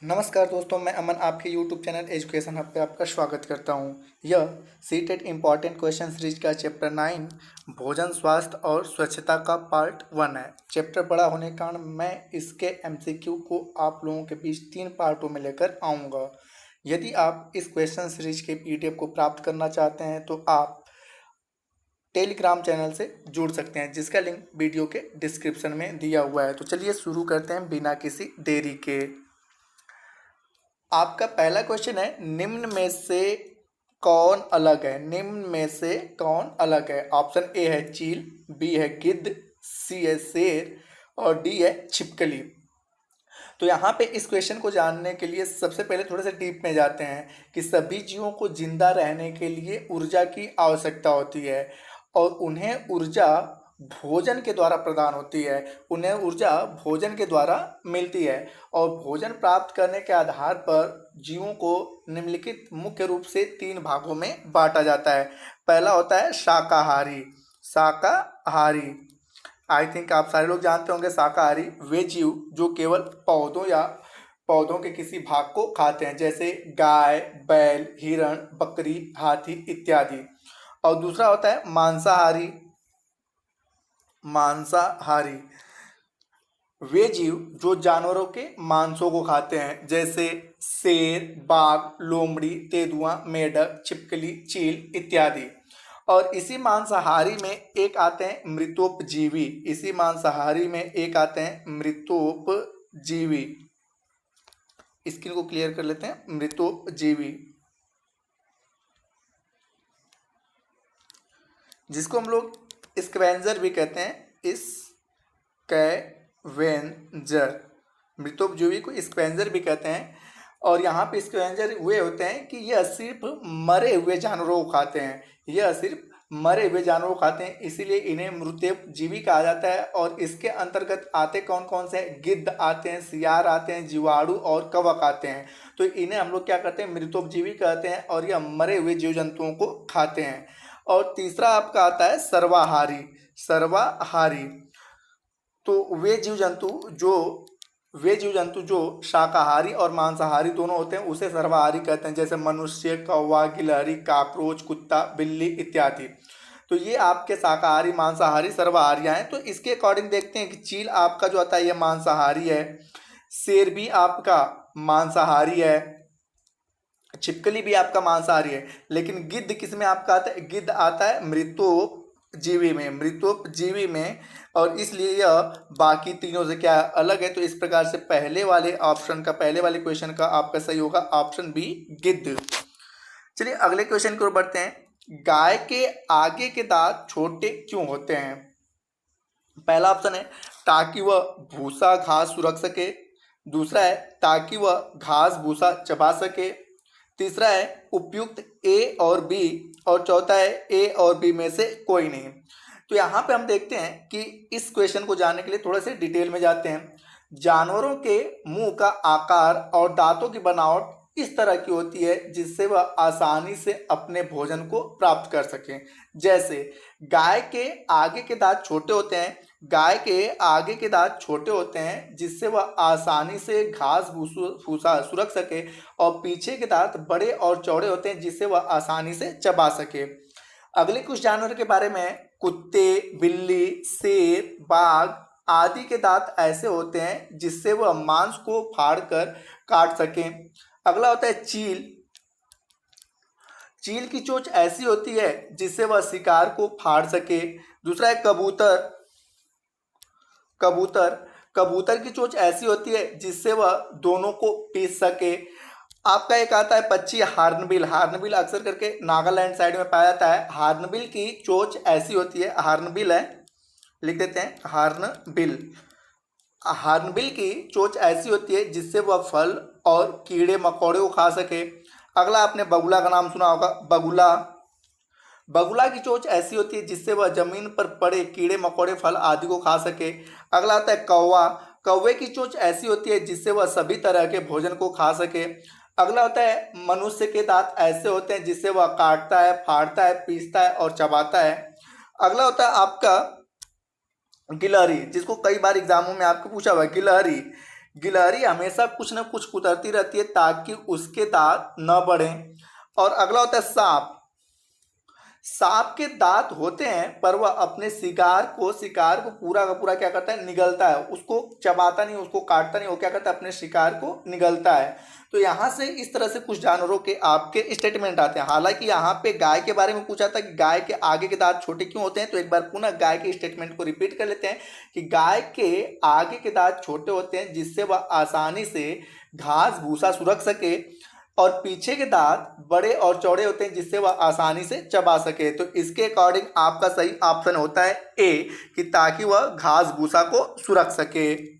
नमस्कार दोस्तों, मैं अमन आपके YouTube चैनल एजुकेशन हब पे आपका स्वागत करता हूँ। यह सीटेट इम्पॉर्टेंट क्वेश्चन सीरीज का चैप्टर 9 भोजन स्वास्थ्य और स्वच्छता का पार्ट 1 है। चैप्टर बड़ा होने के कारण मैं इसके MCQ को आप लोगों के बीच 3 पार्टों में लेकर आऊँगा। यदि आप इस क्वेश्चन सीरीज के PDF को प्राप्त करना चाहते हैं तो आप टेलीग्राम चैनल से जुड़ सकते हैं, जिसका लिंक वीडियो के डिस्क्रिप्शन में दिया हुआ है। तो चलिए शुरू करते हैं बिना किसी देरी के। आपका पहला क्वेश्चन है, निम्न में से कौन अलग है? निम्न में से कौन अलग है? ऑप्शन ए है चील, बी है गिद्ध, सी है शेर और डी है छिपकली। तो यहाँ पे इस क्वेश्चन को जानने के लिए सबसे पहले थोड़े से डीप में जाते हैं कि सभी जीवों को जिंदा रहने के लिए ऊर्जा की आवश्यकता होती है और उन्हें ऊर्जा भोजन के द्वारा प्रदान होती है। उन्हें ऊर्जा भोजन के द्वारा मिलती है और भोजन प्राप्त करने के आधार पर जीवों को निम्नलिखित मुख्य रूप से 3 भागों में बांटा जाता है। पहला होता है शाकाहारी। शाकाहारी आई थिंक आप सारे लोग जानते होंगे। शाकाहारी वे जीव जो केवल पौधों के किसी भाग को खाते हैं, जैसे गाय, बैल, हिरण, बकरी, हाथी इत्यादि। और दूसरा होता है मांसाहारी। मांसाहारी वे जीव जो जानवरों के मांसों को खाते हैं, जैसे शेर, बाघ, लोमड़ी, तेंदुआ, मेढक, छिपकली, चील इत्यादि। और इसी मांसाहारी में एक आते हैं मृतोपजीवी। इसी मांसाहारी में एक आते हैं मृतोपजीवी। स्क्रीन को क्लियर कर लेते हैं। मृतोपजीवी जिसको हम लोग स्कैवेंजर भी कहते हैं। स्कैवेंजर मृतोपजीवी को स्कैवेंजर भी कहते हैं। और यहाँ पे स्कैवेंजर वे होते हैं कि यह सिर्फ मरे हुए जानवरों को खाते हैं। यह सिर्फ मरे हुए जानवरों को खाते हैं, इसीलिए इन्हें मृतोपजीवी कहा जाता है। और इसके अंतर्गत आते कौन कौन से? गिद्ध आते हैं, सियार आते हैं, जीवाणु और कवक आते हैं। तो इन्हें हम लोग क्या करते हैं? मृतोपजीवी कहते हैं और यह मरे हुए जीव जंतुओं को खाते हैं। और तीसरा आपका आता है सर्वाहारी। सर्वाहारी तो वे जीव जंतु जो शाकाहारी और मांसाहारी दोनों होते हैं उसे सर्वाहारी कहते हैं, जैसे मनुष्य, कौवा, गिलहरी, काकरोच, कुत्ता, बिल्ली इत्यादि। तो ये आपके शाकाहारी, मांसाहारी, सर्वाहारी हैं। तो इसके अकॉर्डिंग देखते हैं कि चील आपका जो आता है ये मांसाहारी है, शेर भी आपका मांसाहारी है, छिपकली भी आपका मांसाहारी है। लेकिन गिद्ध किस में आपका आता है? गिद्ध आता है मृतोपजीवी में। मृतोपजीवी में और इसलिए यह बाकी तीनों से क्या अलग है। तो इस प्रकार से पहले वाले क्वेश्चन का आपका सही होगा ऑप्शन बी, गिद्ध। चलिए अगले क्वेश्चन की ओर बढ़ते हैं। गाय के आगे के दांत छोटे क्यों होते हैं? पहला ऑप्शन है ताकि वह भूसा घास सुरख सके। दूसरा है ताकि वह घास भूसा चबा सके। तीसरा है उपयुक्त ए और बी। और चौथा है ए और बी में से कोई नहीं। तो यहाँ पे हम देखते हैं कि इस क्वेश्चन को जानने के लिए थोड़ा से डिटेल में जाते हैं। जानवरों के मुंह का आकार और दांतों की बनावट इस तरह की होती है जिससे वह आसानी से अपने भोजन को प्राप्त कर सकें। जैसे गाय के आगे के दांत छोटे होते हैं। गाय के आगे के दांत छोटे होते हैं जिससे वह आसानी से घास भूसा सुरख सके और पीछे के दांत बड़े और चौड़े होते हैं जिससे वह आसानी से चबा सके। अगले कुछ जानवर के बारे में, कुत्ते, बिल्ली, शेर, बाघ आदि के दांत ऐसे होते हैं जिससे वह मांस को फाड़कर काट सकें। अगला होता है चील। चील की चोंच ऐसी होती है जिससे वह शिकार को फाड़ सके। दूसरा है कबूतर। कबूतर कबूतर की चोंच ऐसी होती है जिससे वह दोनों को पीस सके। आपका एक आता है पक्षी हार्नबिल। हार्नबिल अक्सर करके नागालैंड साइड में पाया जाता है। हार्नबिल की चोंच ऐसी होती है, हार्नबिल है, लिख देते हैं हार्नबिल। हार्नबिल की चोंच ऐसी होती है जिससे वह फल और कीड़े मकोड़े को खा सके। अगला आपने बगुला का नाम सुना होगा। बगुला बगुला की चोंच ऐसी होती है जिससे वह जमीन पर पड़े कीड़े मकोड़े फल आदि को खा सके। अगला आता है कौवा। कौवे की चोंच ऐसी होती है जिससे वह सभी तरह के भोजन को खा सके। अगला होता है मनुष्य के दांत ऐसे होते हैं जिससे वह काटता है, फाड़ता है, पीसता है और चबाता है। अगला होता है आपका गिलहरी, जिसको कई बार एग्जामों में आपको पूछा हुआ है। गिलहरी गिलहरी हमेशा कुछ न कुछ कुतरती रहती है ताकि उसके दांत न बढ़ें। और अगला होता है सांप। सांप के दांत होते हैं पर वह अपने शिकार को पूरा का पूरा क्या करता है, निगलता है। उसको चबाता नहीं, उसको काटता नहीं, वो क्या करता है, अपने शिकार को निगलता है। तो यहाँ से इस तरह से कुछ जानवरों के आपके स्टेटमेंट आते हैं। हालांकि यहाँ पे गाय के बारे में पूछा था कि गाय के आगे के दांत छोटे क्यों होते हैं, तो एक बार पुनः गाय के स्टेटमेंट को रिपीट कर लेते हैं कि गाय के आगे के दांत छोटे होते हैं जिससे वह आसानी से घास भूसा सुरख सके, और पीछे के दांत बड़े और चौड़े होते हैं जिससे वह आसानी से चबा सके। तो इसके अकॉर्डिंग आपका सही ऑप्शन होता है ए, कि ताकि वह घास भूसा को सुरख सके।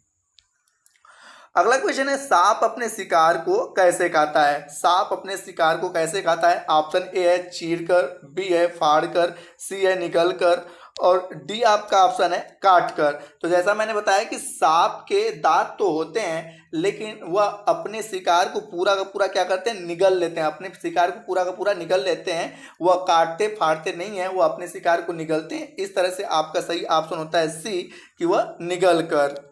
अगला क्वेश्चन है, सांप अपने शिकार को कैसे खाता है। सांप अपने शिकार को कैसे खाता है। ऑप्शन ए है चीर कर, बी है फाड़ कर, सी है निगल कर, और डी आपका ऑप्शन है काट कर। तो जैसा मैंने बताया कि सांप के दांत तो होते हैं लेकिन वह अपने शिकार को पूरा का पूरा क्या करते हैं, निगल लेते हैं। अपने शिकार को पूरा का पूरा निगल लेते हैं, वह काटते फाड़ते नहीं है, वह अपने शिकार को निगलते हैं। इस तरह से आपका सही ऑप्शन होता है सी, कि वह निगल कर।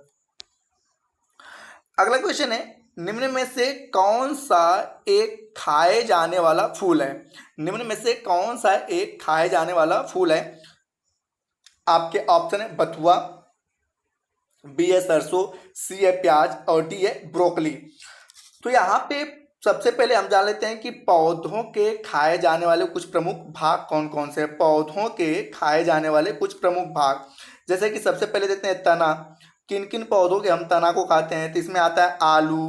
अगला क्वेश्चन है, निम्न में से कौन सा एक खाए जाने वाला फूल है। निम्न में से कौन सा एक खाए जाने वाला फूल है। आपके ऑप्शन है बथुआ, बी है सरसों, सी है प्याज, और डी है ब्रोकली। तो यहाँ पे सबसे पहले हम जान लेते हैं कि पौधों के खाए जाने वाले कुछ प्रमुख भाग कौन कौन से हैं। पौधों के खाए जाने वाले कुछ प्रमुख भाग, जैसे कि सबसे पहले देखते हैं तना। किन किन पौधों के हम तना को खाते हैं, तो इसमें आता है आलू,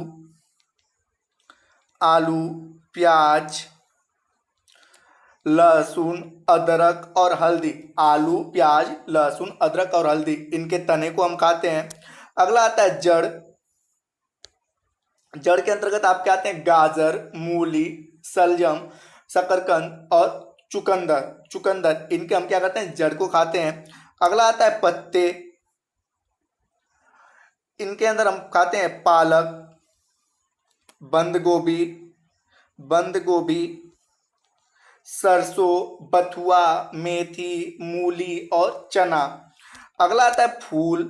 प्याज, लहसुन, अदरक और हल्दी। आलू, प्याज, लहसुन, अदरक और हल्दी, इनके तने को हम खाते हैं। अगला आता है जड़। जड़ के अंतर्गत आपके आते हैं गाजर, मूली, सलजम, शकरकंद और चुकंदर, इनके हम क्या करते हैं, जड़ को खाते हैं। अगला आता है पत्ते। इनके अंदर हम खाते हैं पालक, बंद गोभी, सरसों, बथुआ, मेथी, मूली और चना। अगला आता है फूल।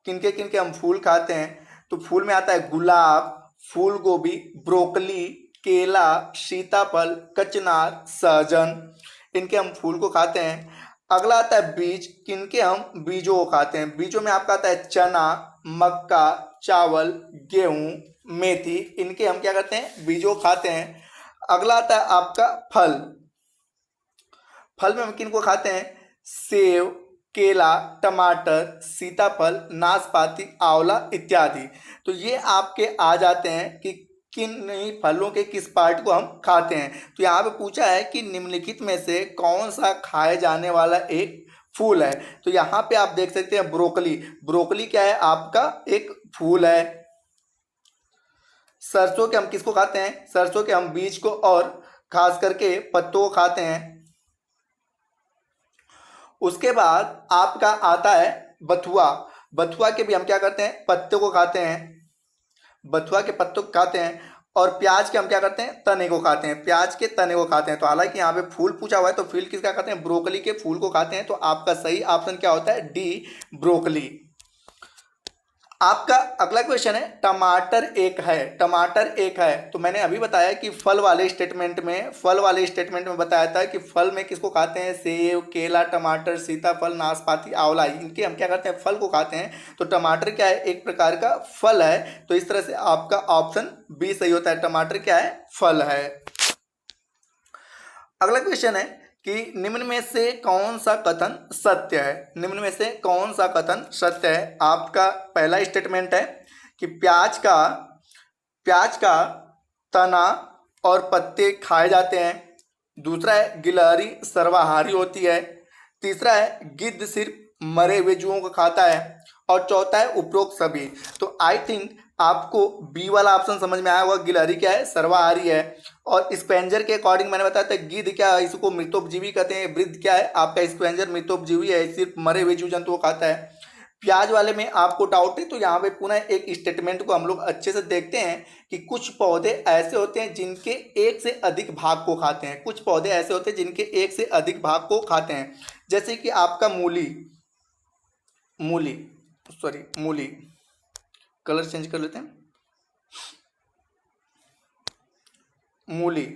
किनके किनके हम फूल खाते हैं, तो फूल में आता है गुलाब, फूल गोभी, ब्रोकली, केला, सीताफल, कचनार, सहजन, इनके हम फूल को खाते हैं। अगला आता है बीज। किनके हम बीजों को खाते हैं। बीजों में आपका आता है चना, मक्का, चावल, गेहूं, मेथी, इनके हम क्या करते हैं, बीजों खाते हैं। अगला आता है आपका फल। फल में हम किनको खाते हैं, सेब, केला, टमाटर, सीताफल, नाशपाती, आंवला इत्यादि। तो ये आपके आ जाते हैं कि किन फलों के किस पार्ट को हम खाते हैं। तो यहाँ पे पूछा है कि निम्नलिखित में से कौन सा खाए जाने वाला एक फूल है। तो यहाँ पे आप देख सकते हैं ब्रोकली। ब्रोकली क्या है, आपका एक फूल है। सरसों के हम किसको खाते हैं, सरसों के हम बीज को और खास करके पत्तों को खाते हैं। उसके बाद आपका आता है बथुआ। बथुआ के भी हम क्या करते हैं, पत्ते को खाते हैं। बथुआ के पत्तों को खाते हैं। और प्याज के हम क्या करते हैं, तने को खाते हैं। प्याज के तने को खाते हैं। तो हालांकि यहाँ पे फूल पूछा हुआ है, तो फूल किसका खाते हैं, ब्रोकली के फूल को खाते हैं। तो आपका सही ऑप्शन क्या होता है, डी, ब्रोकली। आपका अगला क्वेश्चन है, टमाटर एक है। तो मैंने अभी बताया कि फल वाले स्टेटमेंट में बताया था कि फल में किसको खाते हैं, सेब, केला, टमाटर, सीताफल, नाशपाती, आंवला, इनके हम क्या करते हैं, फल को खाते हैं। तो टमाटर क्या है, एक प्रकार का फल है। तो इस तरह से आपका ऑप्शन बी सही होता है, टमाटर क्या है, फल है। अगला क्वेश्चन है कि निम्न में से कौन सा कथन सत्य है। आपका पहला स्टेटमेंट है कि प्याज का तना और पत्ते खाए जाते हैं। दूसरा है गिलहरी सर्वाहारी होती है। तीसरा है गिद्ध सिर्फ मरे हुए जीवों को खाता है। और चौथा है उपरोक्त सभी। तो आई थिंक आपको बी वाला ऑप्शन समझ में आया होगा, गिलहरी क्या है, सर्वाहारी है। और स्पेंजर के अकॉर्डिंग मैंने बताया था गिद्ध क्या है, इसको मृतोपजीवी कहते हैं। वृद्ध क्या है, आपका स्पेंजर मृतोपजीवी है, सिर्फ मरे हुए जीव जंतु को खाता है। प्याज वाले में आपको डाउट है, तो यहाँ पे पुनः एक स्टेटमेंट को हम लोग अच्छे से देखते हैं कि कुछ पौधे ऐसे होते हैं जिनके एक से अधिक भाग को खाते हैं। कुछ पौधे ऐसे होते हैं जिनके एक से अधिक भाग को खाते हैं, जैसे कि आपका मूली। कलर चेंज कर लेते हैं। मूली,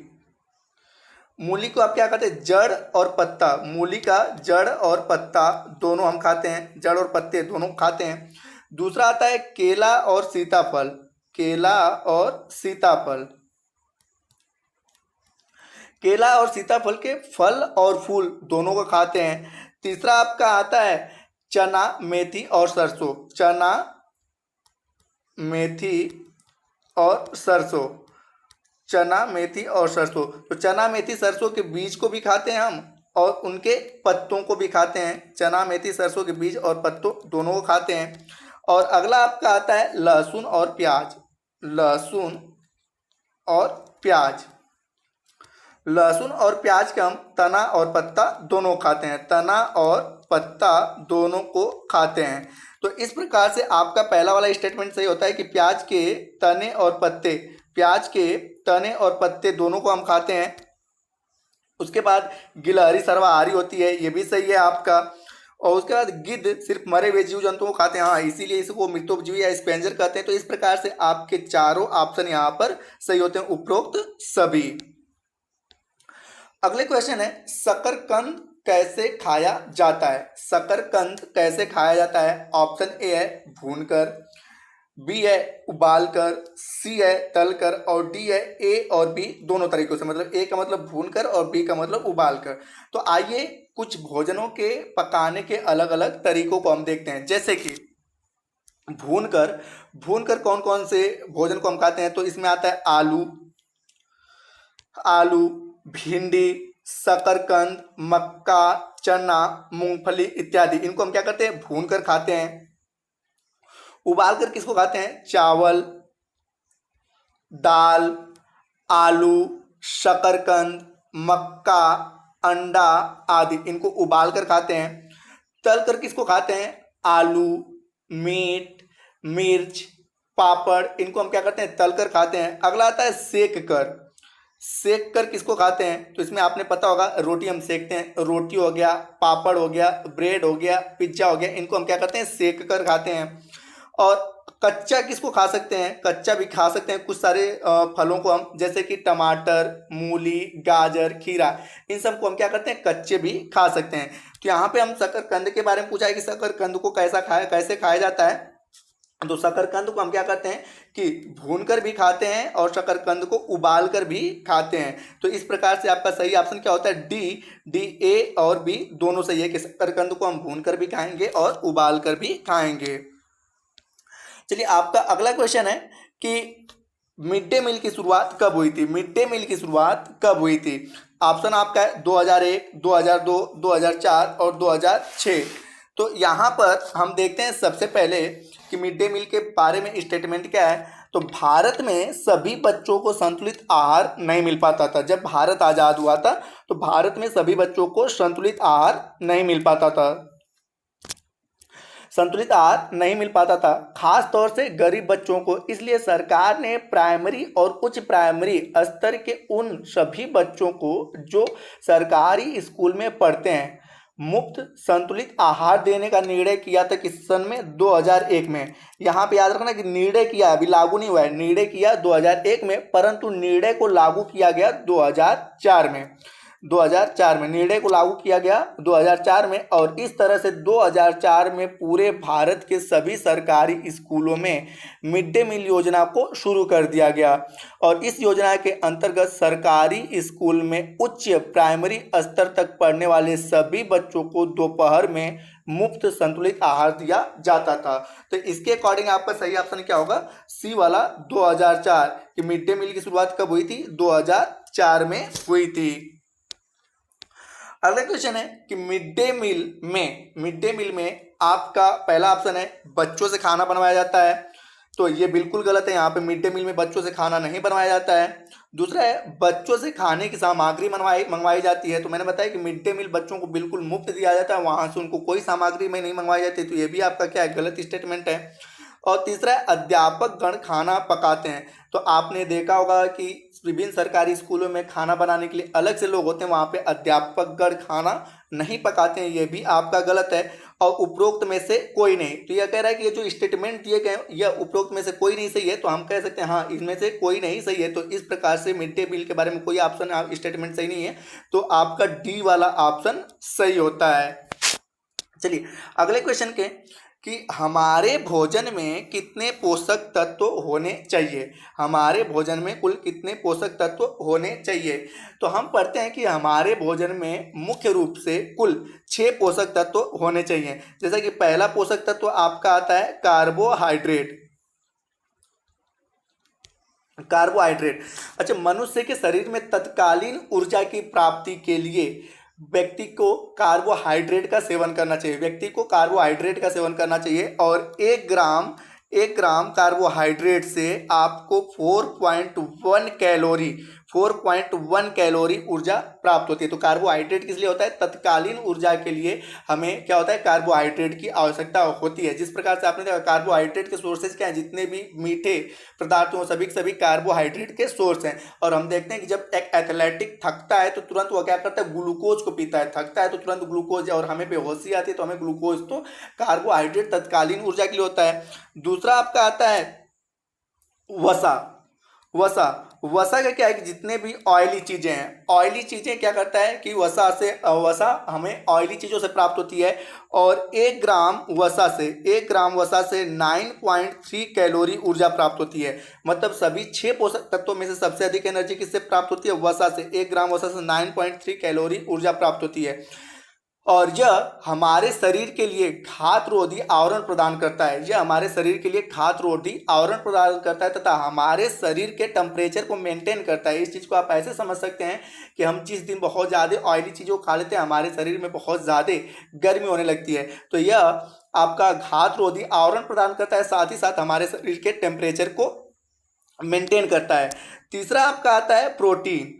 मूली को आप क्या कहते हैं, जड़ और पत्ता। मूली का जड़ और पत्ता दोनों हम खाते हैं, जड़ और पत्ते दोनों खाते हैं। दूसरा आता है केला और सीताफल, केला और सीताफल। केला और सीताफल के फल और फूल दोनों को खाते हैं। तीसरा आपका आता है चना, मेथी और सरसों, चना, मेथी और सरसों, चना, मेथी और सरसों। तो चना, मेथी, सरसों के बीज को भी खाते हैं हम और उनके पत्तों को भी खाते हैं। चना, मेथी, सरसों के बीज और पत्तों दोनों को खाते हैं। और अगला आपका आता है लहसुन और प्याज, लहसुन और प्याज। लहसुन और प्याज के हम तना और पत्ता दोनों खाते हैं, तना और पत्ता दोनों को खाते हैं। तो इस प्रकार से आपका पहला वाला स्टेटमेंट सही होता है कि प्याज के तने और पत्ते, प्याज के तने और पत्ते दोनों को हम खाते हैं। उसके बाद गिलहरी सर्वाहारी होती है, ये भी सही है आपका। और उसके बाद गिद्ध सिर्फ मरे हुए जीव जंतुओं को खाते हैं, हाँ इसीलिए इसको मृतोपजीवी या स्पेंजर कहते हैं। तो इस प्रकार से आपके चारों ऑप्शन यहाँ पर सही होते हैं, उपरोक्त सभी। अगले क्वेश्चन है शकरकंद कैसे खाया जाता है। शकरकंद कैसे खाया जाता है। ऑप्शन ए है भूनकर, बी है उबालकर, सी है तलकर और डी है ए और बी दोनों तरीकों से। मतलब ए का मतलब भूनकर और बी का मतलब उबालकर। तो आइए कुछ भोजनों के पकाने के अलग अलग तरीकों को हम देखते हैं। जैसे कि भूनकर, भूनकर कौन कौन से भोजन को हम खाते हैं। तो इसमें आता है आलू, आलू, भिंडी, शकरकंद, मक्का, चना, मूंगफली इत्यादि, इनको हम क्या करते हैं, भूनकर खाते हैं। उबालकर किसको खाते हैं, चावल, दाल, आलू, शकरकंद, मक्का, अंडा आदि, इनको उबालकर खाते हैं। तलकर किसको खाते हैं, आलू, मीट, मिर्च, पापड़, इनको हम क्या करते हैं, तलकर खाते हैं। अगला आता है सेक कर, सेक कर किसको खाते हैं। तो इसमें आपने पता होगा रोटी हम सेकते हैं, रोटी हो गया, पापड़ हो गया, ब्रेड हो गया, पिज्जा हो गया, इनको हम क्या करते हैं, सेक कर खाते हैं। और कच्चा किसको खा सकते हैं, कच्चा भी खा सकते हैं कुछ सारे फलों को हम, जैसे कि टमाटर, मूली, गाजर, खीरा, इन सब को हम क्या करते हैं, कच्चे भी खा सकते हैं। तो यहाँ पे हम शकरकंद के बारे में पूछा है कि शकरकंद को कैसे खाया जाता है। तो शकरकंद को हम क्या करते हैं कि भूनकर भी खाते हैं और शकरकंद को उबालकर भी खाते हैं। तो इस प्रकार से आपका सही ऑप्शन क्या होता है, डी ए और बी दोनों सही है कि शकरकंद को हम भूनकर भी खाएंगे और उबालकर भी खाएंगे। चलिए आपका अगला क्वेश्चन है कि मिड डे मील की शुरुआत कब हुई थी। मिड डे मील की शुरुआत कब हुई थी। ऑप्शन आपका है 2001, 2002, 2004 और 2006। तो यहाँ पर हम देखते हैं सबसे पहले कि मिड डे मील के बारे में स्टेटमेंट क्या है। तो भारत में सभी बच्चों को संतुलित आहार नहीं मिल पाता था। जब भारत आज़ाद हुआ था तो भारत में सभी बच्चों को संतुलित आहार नहीं मिल पाता था, संतुलित आहार नहीं मिल पाता था, खास तौर से गरीब बच्चों को। इसलिए सरकार ने प्राइमरी और उच्च प्राइमरी स्तर के उन सभी बच्चों को जो सरकारी स्कूल में पढ़ते हैं मुफ्त संतुलित आहार देने का निर्णय किया था किस सन में, 2001 में। यहाँ पे याद रखना कि निर्णय किया, अभी लागू नहीं हुआ है, निर्णय किया 2001 में, परंतु निर्णय को लागू किया गया 2004 में। 2004 में निर्णय को लागू किया गया 2004 में। और इस तरह से 2004 में पूरे भारत के सभी सरकारी स्कूलों में मिड डे मील योजना को शुरू कर दिया गया। और इस योजना के अंतर्गत सरकारी स्कूल में उच्च प्राइमरी स्तर तक पढ़ने वाले सभी बच्चों को दोपहर में मुफ्त संतुलित आहार दिया जाता था। तो इसके अकॉर्डिंग आपका सही ऑप्शन क्या होगा, सी वाला 2004, कि मिड डे मील की शुरुआत कब हुई थी, 2004 में हुई थी। अगला क्वेश्चन है कि मिड डे मील में आपका पहला ऑप्शन है बच्चों से खाना बनवाया जाता है। तो ये बिल्कुल गलत है, यहाँ पे मिड डे मील में बच्चों से खाना नहीं बनवाया जाता है। दूसरा है बच्चों से खाने की सामग्री मंगवाई जाती है। तो मैंने बताया कि मिड डे मील बच्चों को बिल्कुल मुफ्त दिया जाता है, वहाँ से उनको कोई सामग्री में नहीं मंगवाई जाती। तो ये भी आपका क्या है, गलत स्टेटमेंट है। और तीसरा है अध्यापक गण खाना पकाते हैं। तो आपने देखा होगा कि विभिन्न सरकारी स्कूलों में खाना बनाने के लिए अलग से लोग होते हैं, वहाँ पे अध्यापक गण खाना नहीं पकाते हैं, ये भी आपका गलत है। और उपरोक्त में से कोई नहीं। तो यह कह रहा है कि ये जो स्टेटमेंट दिए गए यह उपरोक्त में से कोई नहीं सही है, तो हम कह सकते हैं हाँ इनमें से कोई नहीं सही है। तो इस प्रकार से मिड डे मील के बारे में कोई ऑप्शन स्टेटमेंट सही नहीं है, तो आपका डी वाला ऑप्शन सही होता है। चलिए अगले क्वेश्चन के कि हमारे भोजन में कितने पोषक तत्व होने चाहिए, हमारे भोजन में कुल कितने पोषक तत्व होने चाहिए। तो हम पढ़ते हैं कि हमारे भोजन में मुख्य रूप से कुल 6 पोषक तत्व होने चाहिए। जैसा कि पहला पोषक तत्व आपका आता है कार्बोहाइड्रेट। कार्बोहाइड्रेट, अच्छा, मनुष्य के शरीर में तत्कालीन ऊर्जा की प्राप्ति के लिए व्यक्ति को कार्बोहाइड्रेट का सेवन करना चाहिए, व्यक्ति को कार्बोहाइड्रेट का सेवन करना चाहिए। और 1 ग्राम कार्बोहाइड्रेट से आपको 4.1 कैलोरी ऊर्जा प्राप्त होती है। तो कार्बोहाइड्रेट किस लिए होता है, तत्कालीन ऊर्जा के लिए हमें क्या होता है, कार्बोहाइड्रेट की आवश्यकता होती है। जिस प्रकार से आपने देखा कार्बोहाइड्रेट के सोर्सेज क्या हैं, जितने भी मीठे पदार्थ हो सभी सभी कार्बोहाइड्रेट के सोर्स हैं। और हम देखते हैं कि जब एक एथलेटिक थकता है तो तुरंत वो क्या करता है, ग्लूकोज को पीता है, थकता है तो तुरंत ग्लूकोज, और हमें बेहोशी आती है तो हमें ग्लूकोज। तो कार्बोहाइड्रेट तत्कालीन ऊर्जा के लिए होता है। दूसरा आपका आता है वसा। वसा का क्या है कि जितने भी ऑयली चीजें हैं, ऑयली चीजें क्या करता है कि वसा हमें ऑयली चीजों से प्राप्त होती है। और 1 ग्राम वसा से 9.3 कैलोरी ऊर्जा प्राप्त होती है। मतलब सभी 6 पोषक तत्वों में से सबसे अधिक एनर्जी किससे प्राप्त होती है, वसा से। 1 ग्राम वसा से 9.3 कैलोरी ऊर्जा प्राप्त होती है। और यह हमारे शरीर के लिए घातरोधी आवरण प्रदान करता है, यह हमारे शरीर के लिए घातरोधी आवरण प्रदान करता है तथा हमारे शरीर के टेम्परेचर को मेंटेन करता है। इस चीज़ को आप ऐसे समझ सकते हैं कि हम जिस दिन बहुत ज़्यादा ऑयली चीज़ों को खा लेते हैं हमारे शरीर में बहुत ज़्यादा गर्मी होने लगती है, तो यह आपका घातरोधी आवरण प्रदान करता है, साथ ही साथ हमारे शरीर के टेम्परेचर को मेंटेन करता है। तीसरा आपका आता है प्रोटीन।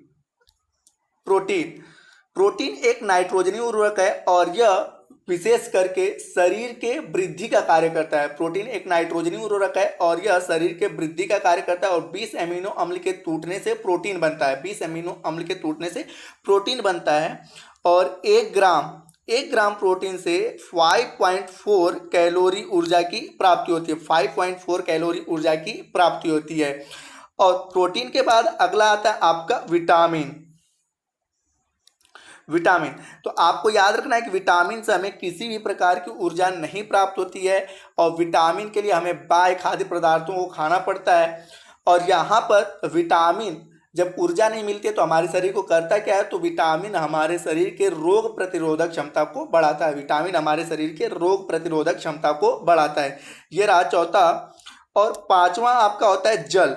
प्रोटीन एक नाइट्रोजनी उर्वरक है और यह विशेष करके शरीर के वृद्धि का कार्य करता है। प्रोटीन एक नाइट्रोजनी उर्वरक है और यह शरीर के वृद्धि का कार्य करता है। और 20 अमीनो अम्ल के टूटने से प्रोटीन बनता है, 20 अमीनो अम्ल के टूटने से प्रोटीन बनता है। और 1 ग्राम प्रोटीन से 5.4 कैलोरी ऊर्जा की प्राप्ति होती है, 5.4 कैलोरी ऊर्जा की प्राप्ति होती है। और प्रोटीन के बाद अगला आता है आपका विटामिन। तो आपको याद रखना है कि विटामिन से हमें किसी भी प्रकार की ऊर्जा नहीं प्राप्त होती है और विटामिन के लिए हमें बाह्य खाद्य पदार्थों को खाना पड़ता है। और यहाँ पर विटामिन जब ऊर्जा नहीं मिलती है तो हमारे शरीर को करता क्या है, तो विटामिन हमारे शरीर के रोग प्रतिरोधक क्षमता को बढ़ाता है, विटामिन हमारे शरीर के रोग प्रतिरोधक क्षमता को बढ़ाता है। ये रहा चौथा। और पांचवा आपका होता है जल।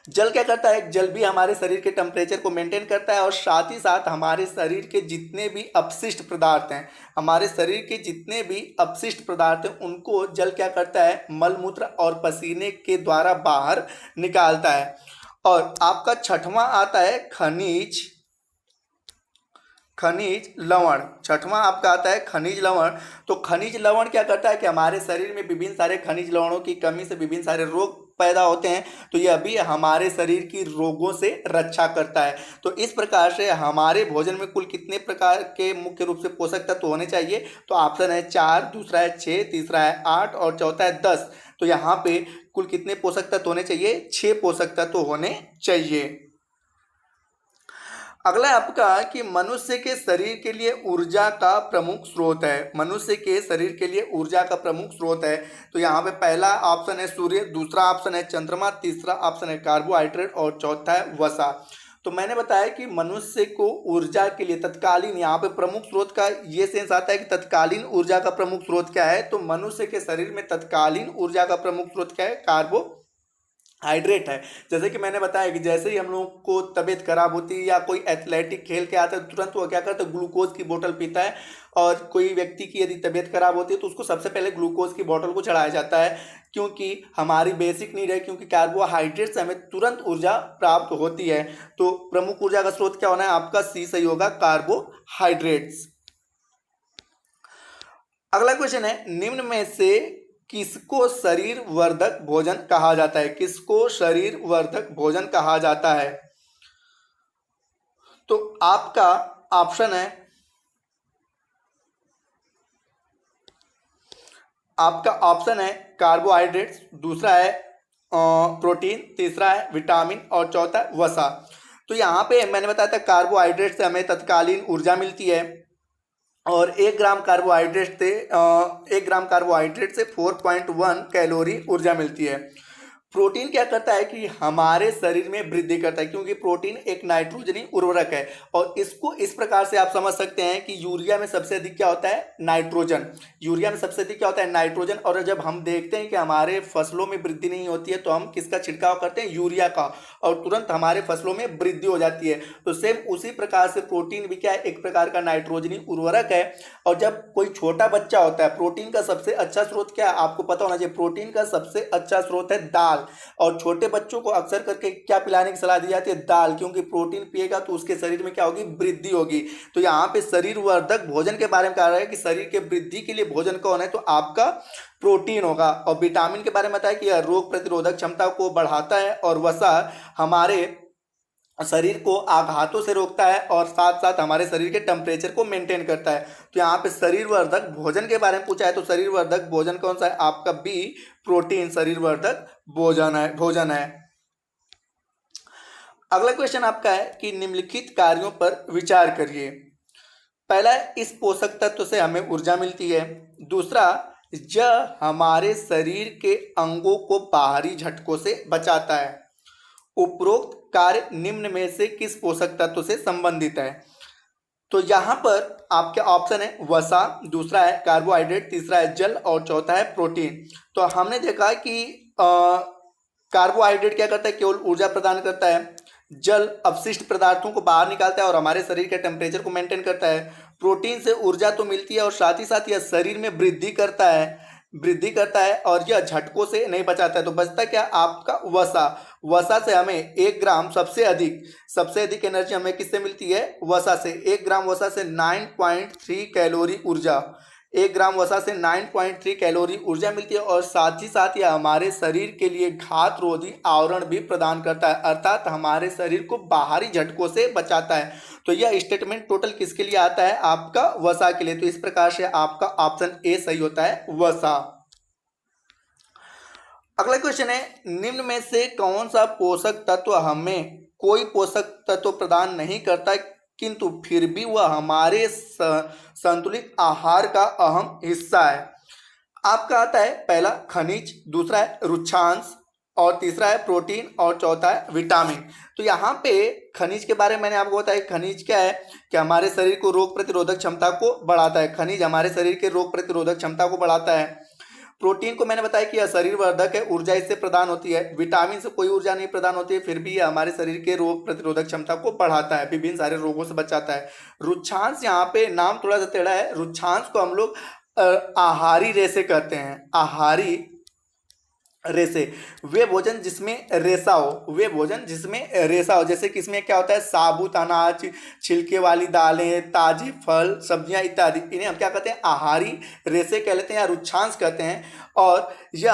जल क्या करता है, जल भी हमारे शरीर के टेम्परेचर को मेंटेन करता है और साथ ही साथ हमारे शरीर के जितने भी अपशिष्ट पदार्थ हैं, हमारे शरीर के जितने भी अपशिष्ट पदार्थ हैं उनको जल क्या करता है, मलमूत्र और पसीने के द्वारा बाहर निकालता है। और आपका छठवां आता है खनिज लवण। छठवां आपका आता है खनिज लवण। तो खनिज लवण क्या करता है कि हमारे शरीर में विभिन्न सारे खनिज लवणों की कमी से विभिन्न सारे रोग पैदा होते हैं, तो यह भी हमारे शरीर की रोगों से रक्षा करता है। तो इस प्रकार से हमारे भोजन में कुल कितने प्रकार के मुख्य रूप से पोषक तत्व होने चाहिए, तो ऑप्शन है 4, दूसरा है 6, तीसरा है 8 और चौथा है 10। तो यहाँ पे कुल कितने पोषक तत्व होने चाहिए, 6 पोषक तत्व होने चाहिए। अगला आपका कि मनुष्य के शरीर के लिए ऊर्जा का प्रमुख स्रोत है, मनुष्य के शरीर के लिए ऊर्जा का प्रमुख स्रोत है। तो यहाँ पे पहला ऑप्शन है सूर्य, दूसरा ऑप्शन है चंद्रमा, तीसरा ऑप्शन है कार्बोहाइड्रेट और चौथा है वसा। तो मैंने बताया कि मनुष्य को ऊर्जा के लिए तत्कालीन, यहाँ पे प्रमुख स्रोत का ये सेंस आता है कि तत्कालीन ऊर्जा का प्रमुख स्रोत क्या है, तो मनुष्य के शरीर में तत्कालीन ऊर्जा का प्रमुख स्रोत क्या है, कार्बोहाइड्रेट है। जैसे कि मैंने बताया कि जैसे ही हम लोगों को तबीयत खराब होती है या कोई एथलेटिक खेल के आता है तुरंत वो क्या करता है, ग्लूकोज की बोतल पीता है। और कोई व्यक्ति की यदि तबीयत खराब होती है तो उसको सबसे पहले ग्लूकोज की बोतल को चढ़ाया जाता है, क्योंकि हमारी बेसिक नीड है, क्योंकि कार्बोहाइड्रेट से हमें तुरंत ऊर्जा प्राप्त होती है। तो प्रमुख ऊर्जा का स्रोत क्या होना है, आपका सी सही होगा, कार्बोहाइड्रेट्स। अगला क्वेश्चन है, निम्न में से किसको शरीर वर्धक भोजन कहा जाता है, किसको शरीर वर्धक भोजन कहा जाता है। तो आपका ऑप्शन है आपका ऑप्शन है कार्बोहाइड्रेट्स, दूसरा है प्रोटीन, तीसरा है विटामिन और चौथा है वसा। तो यहाँ पे मैंने बताया था कार्बोहाइड्रेट से हमें तत्कालीन ऊर्जा मिलती है और 1 ग्राम कार्बोहाइड्रेट से 4.1 कैलोरी ऊर्जा मिलती है। प्रोटीन क्या करता है कि हमारे शरीर में वृद्धि करता है, क्योंकि प्रोटीन एक नाइट्रोजनी उर्वरक है और इसको इस प्रकार से आप समझ सकते हैं कि यूरिया में सबसे अधिक क्या होता है, नाइट्रोजन। यूरिया में सबसे अधिक क्या होता है, नाइट्रोजन। और जब हम देखते हैं कि हमारे फसलों में वृद्धि नहीं होती है तो हम किसका छिड़काव करते हैं, यूरिया का, और तुरंत हमारे फसलों में वृद्धि हो जाती है। तो सेम उसी प्रकार से प्रोटीन भी क्या है, एक प्रकार का नाइट्रोजनी उर्वरक है। और जब कोई छोटा बच्चा होता है, प्रोटीन का सबसे अच्छा स्रोत क्या है आपको पता होना चाहिए, प्रोटीन का सबसे अच्छा स्रोत है दाल। और छोटे बच्चों को अक्सर करके क्या पिलाने की सलाह दी जाती है, दाल, क्योंकि प्रोटीन पिएगा तो उसके शरीर में क्या होगी, वृद्धि होगी। तो यहाँ पे शरीर वर्धक भोजन के बारे में कहा रहा है कि शरीर के वृद्धि के लिए भोजन कौन है, तो आपका प्रोटीन होगा। और विटामिन के बारे में बताया कि यह रोग प्रतिरोधक क्षमता को बढ़ाता है और वसा हमारे शरीर को आघातों से रोकता है और साथ साथ हमारे शरीर के टेम्परेचर को मेंटेन करता है। तो यहाँ पे शरीर वर्धक भोजन के बारे में पूछा है, तो शरीर वर्धक भोजन कौन सा है, आपका बी, प्रोटीन शरीर वर्धक भोजन है। अगला क्वेश्चन आपका है कि निम्नलिखित कार्यों पर विचार करिए। पहला, इस पोषक तत्व से हमें ऊर्जा मिलती है। दूसरा, यह हमारे शरीर के अंगों को बाहरी झटकों से बचाता है। उपरोक्त कार्य निम्न में से किस पोषक तत्व से संबंधित है, तो यहां पर आपके ऑप्शन है वसा, दूसरा है कार्बोहाइड्रेट, तीसरा है जल और चौथा है प्रोटीन। तो हमने देखा कि कार्बोहाइड्रेट क्या करता है, केवल ऊर्जा प्रदान करता है। जल अपशिष्ट पदार्थों को बाहर निकालता है और हमारे शरीर के टेम्परेचर को मेंटेन करता है। प्रोटीन से ऊर्जा तो मिलती है और साथ ही साथ यह शरीर में वृद्धि करता है और यह झटकों से नहीं बचाता है। तो बचता क्या, आपका वसा। वसा से हमें 1 ग्राम सबसे अधिक एनर्जी हमें किससे मिलती है, वसा से। 1 ग्राम वसा से 9.3 कैलोरी ऊर्जा, 1 ग्राम वसा से 9.3 कैलोरी ऊर्जा मिलती है और साथ ही साथ यह हमारे शरीर के लिए घात रोधी आवरण भी प्रदान करता है, अर्थात हमारे शरीर को बाहरी झटकों से बचाता है। तो यह स्टेटमेंट टोटल किसके लिए आता है, आपका वसा के लिए। तो इस प्रकार से आपका ऑप्शन ए सही होता है, वसा। अगला क्वेश्चन है, निम्न में से कौन सा पोषक तत्व हमें कोई पोषक तत्व प्रदान नहीं करता किंतु फिर भी वह हमारे संतुलित आहार का अहम हिस्सा है। आपका आता है पहला खनिज, दूसरा है रुक्षांश और तीसरा है प्रोटीन और चौथा है विटामिन। तो यहाँ पे खनिज के बारे में मैंने आपको बताया, खनिज क्या है कि हमारे शरीर को रोग प्रतिरोधक क्षमता को बढ़ाता है। खनिज हमारे शरीर के रोग प्रतिरोधक क्षमता को बढ़ाता है। प्रोटीन को मैंने बताया कि यह शरीर वर्धक है, ऊर्जा इससे प्रदान होती है। विटामिन से कोई ऊर्जा नहीं प्रदान होती है, फिर भी यह हमारे शरीर के रोग प्रतिरोधक क्षमता को बढ़ाता है, विभिन्न सारे रोगों से बचाता है। रुक्षांश, यहाँ पे नाम थोड़ा सा टेढ़ा है, रुक्षांश को हम लोग आहारी रेशे कहते हैं। आहारी रेशे वे भोजन जिसमें रेशा हो, जैसे कि इसमें क्या होता है, साबुत अनाज, छिलके वाली दालें, ताजे फल, सब्जियां इत्यादि, इन्हें हम क्या कहते हैं, आहारी रेशे कह लेते हैं या रुक्षांश कहते हैं। और यह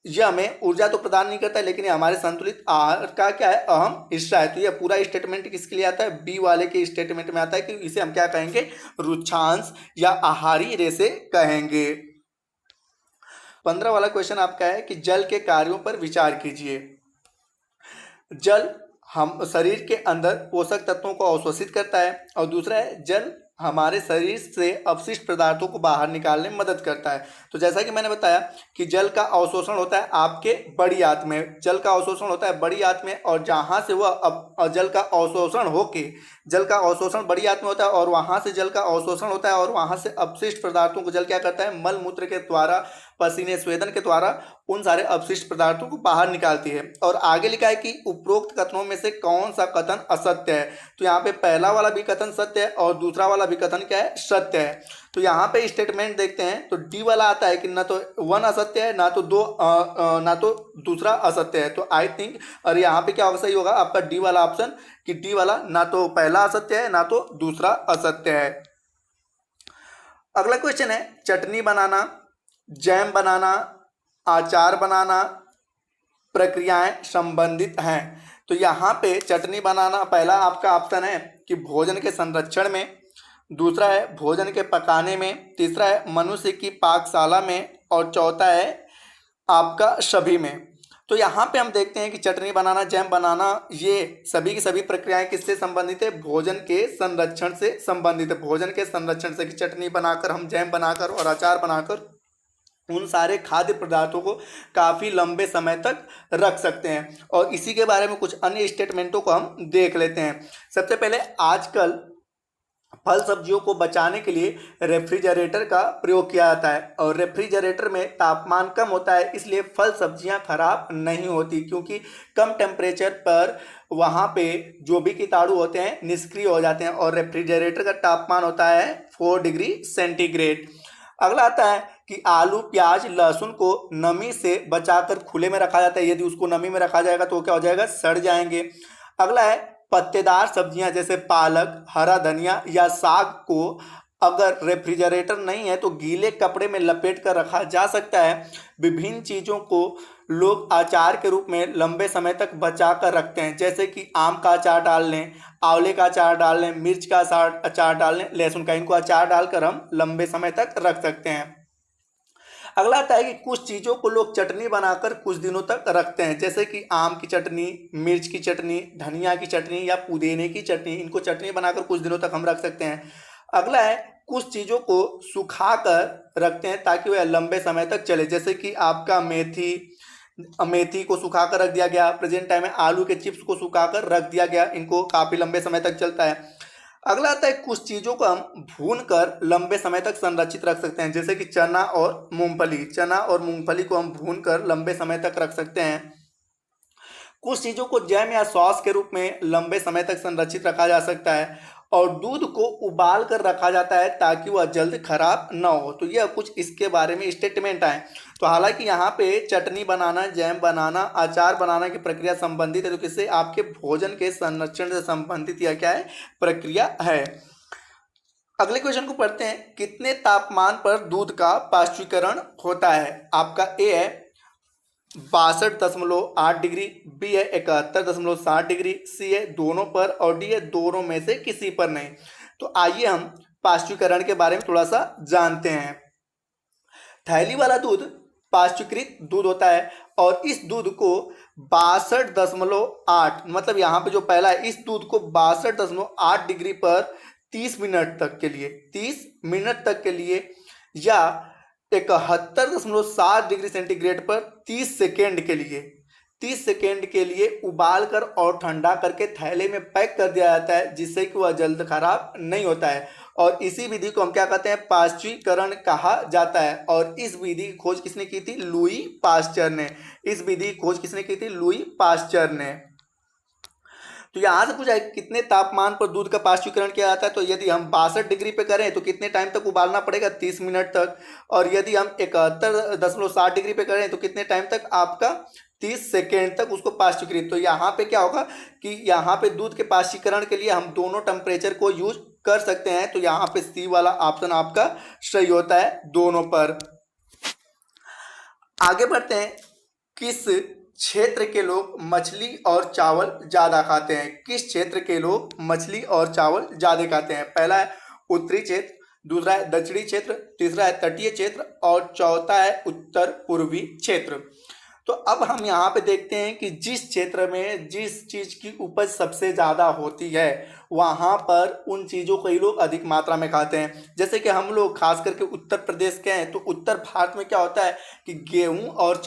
यह हमें ऊर्जा तो प्रदान नहीं करता है, लेकिन ये हमारे संतुलित आहार का क्या है, अहम हिस्सा है। तो यह पूरा स्टेटमेंट किसके लिए आता है, बी वाले के स्टेटमेंट में आता है कि इसे हम क्या कहेंगे, रुक्षांश या आहारी रेशे कहेंगे। 15 वाला क्वेश्चन आपका है कि जल के कार्यों पर विचार कीजिए। जल हम शरीर के अंदर पोषक तत्वों को अवशोषित करता है और दूसरा है जल हमारे शरीर से अपशिष्ट पदार्थों को बाहर निकालने में मदद करता है। तो जैसा कि मैंने बताया कि जल का अवशोषण होता है आपके बड़ी आंत में, जल का अवशोषण होता है बड़ी आंत में, और जहाँ से वह जल का अवशोषण बड़ी आंत में होता है और वहाँ से जल का अवशोषण होता है और वहाँ से अपशिष्ट पदार्थों को जल क्या करता है, मल मूत्र के द्वारा, पसीने स्वेदन के द्वारा उन सारे अपशिष्ट पदार्थों को बाहर निकालती है। और आगे लिखा है कि उपरोक्त कथनों में से कौन सा कथन असत्य है। तो यहाँ पे पहला वाला भी कथन सत्य है और दूसरा वाला भी कथन क्या है, सत्य है। तो यहाँ पे स्टेटमेंट देखते हैं तो डी वाला आता है कि ना तो 1 असत्य है, ना तो दूसरा असत्य है। तो आई थिंक, और यहाँ पे क्या होगा, सही होगा आपका डी वाला ऑप्शन, कि डी वाला ना तो पहला असत्य है ना तो दूसरा असत्य है। अगला क्वेश्चन है, चटनी बनाना, जैम बनाना, अचार बनाना प्रक्रियाएं संबंधित हैं। तो यहाँ पे चटनी बनाना पहला आपका ऑप्शन है कि भोजन के संरक्षण में, दूसरा है भोजन के पकाने में, तीसरा है मनुष्य की पाकशाला में, और चौथा है आपका सभी में। तो यहाँ पे हम देखते हैं कि चटनी बनाना, जैम बनाना, ये सभी की सभी प्रक्रियाएं किससे संबंधित है? भोजन के संरक्षण से संबंधित है। भोजन के संरक्षण से, कि चटनी बनाकर, हम जैम बनाकर और अचार बनाकर उन सारे खाद्य पदार्थों को काफ़ी लंबे समय तक रख सकते हैं। और इसी के बारे में कुछ अन्य स्टेटमेंटों को हम देख लेते हैं। सबसे पहले, आजकल फल सब्जियों को बचाने के लिए रेफ्रिजरेटर का प्रयोग किया जाता है, और रेफ्रिजरेटर में तापमान कम होता है, इसलिए फल सब्जियां खराब नहीं होती, क्योंकि कम टेम्परेचर पर वहां पे जो भी कीटाणु होते हैं निष्क्रिय हो जाते हैं। और रेफ्रिजरेटर का तापमान होता है 4 डिग्री सेंटीग्रेड। अगला आता है कि आलू, प्याज, लहसुन को नमी से बचाकर खुले में रखा जाता है। यदि उसको नमी में रखा जाएगा तो क्या हो जाएगा? सड़ जाएंगे। अगला है पत्तेदार सब्जियां जैसे पालक, हरा धनिया या साग को अगर रेफ्रिजरेटर नहीं है तो गीले कपड़े में लपेट कर रखा जा सकता है। विभिन्न चीज़ों को लोग अचार के रूप में लंबे समय तक बचा कर रखते हैं, जैसे कि आम का अचार डाल लें, आंवले का अचार डाल लें, मिर्च का अचार डाल लें, लहसुन का, इनको अचार डालकर हम लंबे समय तक रख सकते हैं। अगला आता है कि कुछ चीज़ों को लोग चटनी बनाकर कुछ दिनों तक रखते हैं, जैसे कि आम की चटनी, मिर्च की चटनी, धनिया की चटनी या पुदीने की चटनी, इनको चटनी बनाकर कुछ दिनों तक हम रख सकते हैं। अगला है कुछ चीज़ों को सुखाकर रखते हैं ताकि वह लंबे समय तक चले, जैसे कि आपका मेथी को सुखाकर रख दिया गया। प्रेजेंट टाइम में आलू के चिप्स को सुखाकर रख दिया गया, इनको काफ़ी लंबे समय तक चलता है। अगला आता है कुछ चीज़ों को हम भून कर लंबे समय तक संरक्षित रख सकते हैं, जैसे कि चना और मूंगफली। चना और मूंगफली को हम भून कर लंबे समय तक रख सकते हैं। कुछ चीज़ों को जैम या सॉस के रूप में लंबे समय तक संरक्षित रखा जा सकता है, और दूध को उबाल कर रखा जाता है ताकि वह जल्द खराब ना हो। तो यह कुछ इसके बारे में स्टेटमेंट आए। तो हालांकि यहाँ पे चटनी बनाना, जैम बनाना, अचार बनाना की प्रक्रिया संबंधित है, तो किससे? आपके भोजन के संरक्षण से संबंधित यह क्या है? प्रक्रिया है। अगले क्वेश्चन को पढ़ते हैं। कितने तापमान पर दूध का पाश्चुरीकरण होता है? आपका ए है 62.8 डिग्री, बी है 71.7 डिग्री, सी है दोनों पर, और डी है दोनों में से किसी पर नहीं। तो आइए हम पाश्चुरीकरण के बारे में थोड़ा सा जानते हैं। थैली वाला दूध पाश्चुरीकृत दूध होता है, और इस दूध को 62.8, मतलब यहाँ पे जो पहला है, इस दूध को 62.8 डिग्री पर 30 मिनट तक के लिए, 30 मिनट तक के लिए, या 71.7 डिग्री सेंटीग्रेड पर 30 सेकेंड के लिए, 30 सेकेंड के लिए उबाल कर और ठंडा करके थैले में पैक कर दिया जाता है, जिससे कि वह जल्द खराब नहीं होता है। और इसी विधि को हम क्या कहते हैं? पाश्चुरीकरण कहा जाता है। और इस विधि की खोज किसने की थी? लुई पास्चर ने। इस विधि की खोज किसने की थी? लुई पास्चर ने। तो यहाँ से पूछा है कितने तापमान पर दूध का पाश्चुरीकरण किया जाता है। तो यदि हम 62 डिग्री पे करें तो कितने टाइम तक उबालना पड़ेगा? 30 मिनट तक। और यदि हम 71.7 डिग्री पे करें तो कितने टाइम तक? आपका 30 सेकेंड तक उसको पाश्चुरीकृत। तो यहाँ पे क्या होगा कि यहाँ पे दूध के पाश्चुरीकरण के लिए हम दोनों टेम्परेचर को यूज कर सकते हैं। तो यहाँ पे सी वाला ऑप्शन आपका सही होता है, दोनों पर। आगे बढ़ते हैं। किस क्षेत्र के लोग मछली और चावल ज़्यादा खाते हैं? किस क्षेत्र के लोग मछली और चावल ज़्यादा खाते हैं? पहला है उत्तरी क्षेत्र, दूसरा है दक्षिणी क्षेत्र, तीसरा है तटीय क्षेत्र, और चौथा है उत्तर पूर्वी क्षेत्र। तो अब हम यहाँ पे देखते हैं कि जिस क्षेत्र में जिस चीज़ की उपज सबसे ज़्यादा होती है वहाँ पर उन चीज़ों को ही लोग अधिक मात्रा में खाते हैं। जैसे कि हम लोग खास करके उत्तर प्रदेश के हैं, तो उत्तर भारत में क्या होता है कि गेहूं और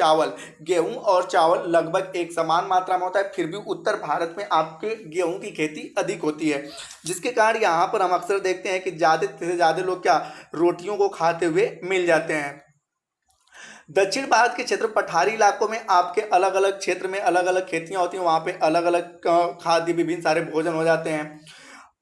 चावल लगभग एक समान मात्रा में होता है, फिर भी उत्तर भारत में आपके गेहूं की खेती अधिक होती है, जिसके कारण यहाँ पर हम अक्सर देखते हैं कि ज़्यादा से ज़्यादा लोग क्या रोटियों को खाते हुए मिल जाते हैं। दक्षिण भारत के क्षेत्र पठारी इलाकों में आपके अलग अलग क्षेत्र में अलग अलग खेतियां होती हैं, वहाँ पे अलग अलग खाद्य विभिन्न सारे भोजन हो जाते हैं।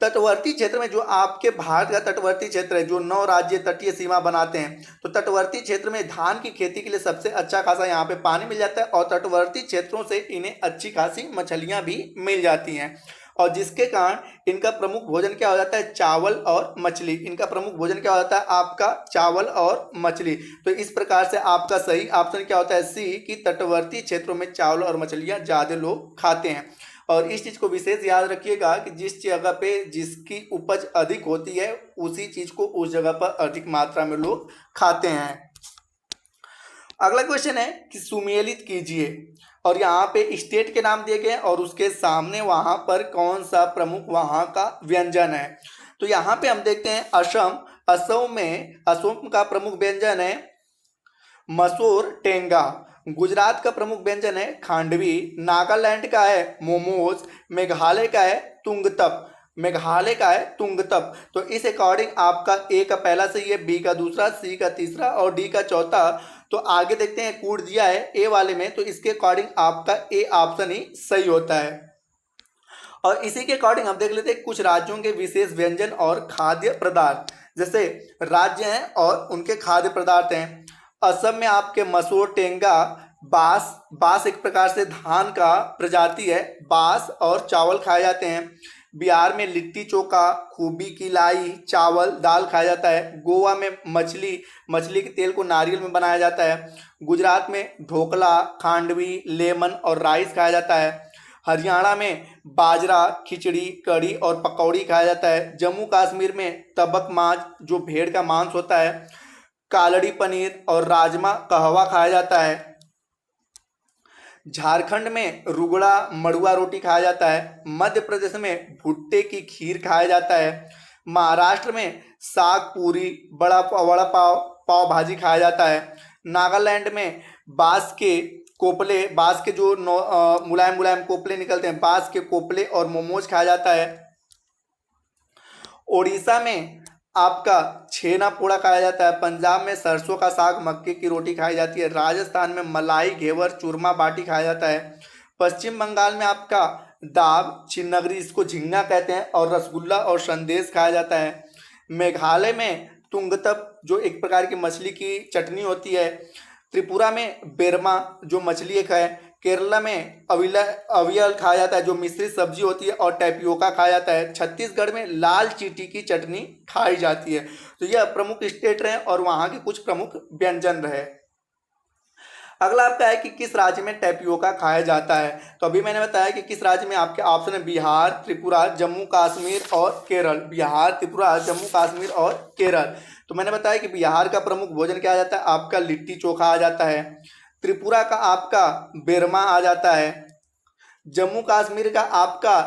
तटवर्ती क्षेत्र में जो आपके भारत का तटवर्ती क्षेत्र है, जो 9 राज्य तटीय सीमा बनाते हैं, तो तटवर्ती क्षेत्र में धान की खेती के लिए सबसे अच्छा खासा यहाँ पे पानी मिल जाता है, और तटवर्ती क्षेत्रों से इन्हें अच्छी खासी मछलियाँ भी मिल जाती हैं, और जिसके कारण इनका प्रमुख भोजन क्या हो जाता है? चावल और मछली। इनका प्रमुख भोजन क्या हो जाता है? आपका चावल और मछली। तो इस प्रकार से आपका सही ऑप्शन क्या होता है? सी, कि तटवर्ती क्षेत्रों में चावल और मछलियाँ ज़्यादा लोग खाते हैं। और इस चीज़ को विशेष याद रखिएगा कि जिस जगह पे जिसकी उपज अधिक होती है उसी चीज़ को उस जगह पर अधिक मात्रा में लोग खाते हैं। अगला क्वेश्चन है कि सुमेलित कीजिए, और यहाँ पे स्टेट के नाम दिए गए और उसके सामने वहाँ पर कौन सा प्रमुख वहाँ का व्यंजन है। तो यहाँ पे हम देखते हैं असम। असम का प्रमुख व्यंजन है मसूर टेंगा। गुजरात का प्रमुख व्यंजन है खांडवी। नागालैंड का है मोमोज। मेघालय का है तुंगतप। तो इस अकॉर्डिंग आपका ए का पहला सही है, बी का दूसरा, सी का तीसरा और डी का चौथा। तो आगे देखते हैं, कूट दिया है ए वाले में, तो इसके अकॉर्डिंग आपका ए ऑप्शन ही सही होता है। और इसी के अकॉर्डिंग हम देख लेते हैं कुछ राज्यों के विशेष व्यंजन और खाद्य पदार्थ। जैसे राज्य हैं और उनके खाद्य पदार्थ हैं। असम में आपके मसूर टेंगा, बांस एक प्रकार से धान का प्रजाति है, बांस और चावल खाए जाते हैं। बिहार में लिट्टी चोखा, खूबी की लाई, चावल दाल खाया जाता है। गोवा में मछली के तेल को नारियल में बनाया जाता है। गुजरात में ढोकला, खांडवी, लेमन और राइस खाया जाता है। हरियाणा में बाजरा, खिचड़ी, कढ़ी और पकौड़ी खाया जाता है। जम्मू कश्मीर में तबक मांस जो भेड़ का मांस होता है, कालड़ी पनीर और राजमा कहवा खाया जाता है। झारखंड में रुगड़ा मड़ुआ रोटी खाया जाता है। मध्य प्रदेश में भुट्टे की खीर खाया जाता है। महाराष्ट्र में साग पूरी, पाव भाजी खाया जाता है। नागालैंड में बांस के जो मुलायम मुलायम कोपले निकलते हैं, बांस के कोपले और मोमोज खाया जाता है। ओडिशा में आपका छेना पोड़ा खाया जाता है। पंजाब में सरसों का साग, मक्के की रोटी खाई जाती है। राजस्थान में मलाई, घेवर, चूरमा बाटी खाया जाता है। पश्चिम बंगाल में आपका दाब, छिन्नगरी इसको झिंगा कहते हैं, और रसगुल्ला और संदेश खाया जाता है। मेघालय में तुंगतप जो एक प्रकार की मछली की चटनी होती है। त्रिपुरा में बेरमा जो मछली एक है। केरला में अवियल खाया जाता है जो मिश्रित सब्जी होती है, और टैपियोका खाया जाता है। छत्तीसगढ़ में लाल चीटी की चटनी खाई जाती है। तो यह प्रमुख स्टेट रहे और वहाँ के कुछ प्रमुख व्यंजन रहे। अगला आपका है कि किस राज्य में टैपियोका खाया जाता है। तो अभी मैंने बताया कि किस राज्य में, आपके ऑप्शन है बिहार, त्रिपुरा, जम्मू कश्मीर और केरल। बिहार, त्रिपुरा, जम्मू कश्मीर और केरल। तो मैंने बताया कि बिहार का प्रमुख भोजन क्या आ जाता है, आपका लिट्टी चोखा आ जाता है। त्रिपुरा का आपका बेरमा आ जाता है। जम्मू कश्मीर का आपका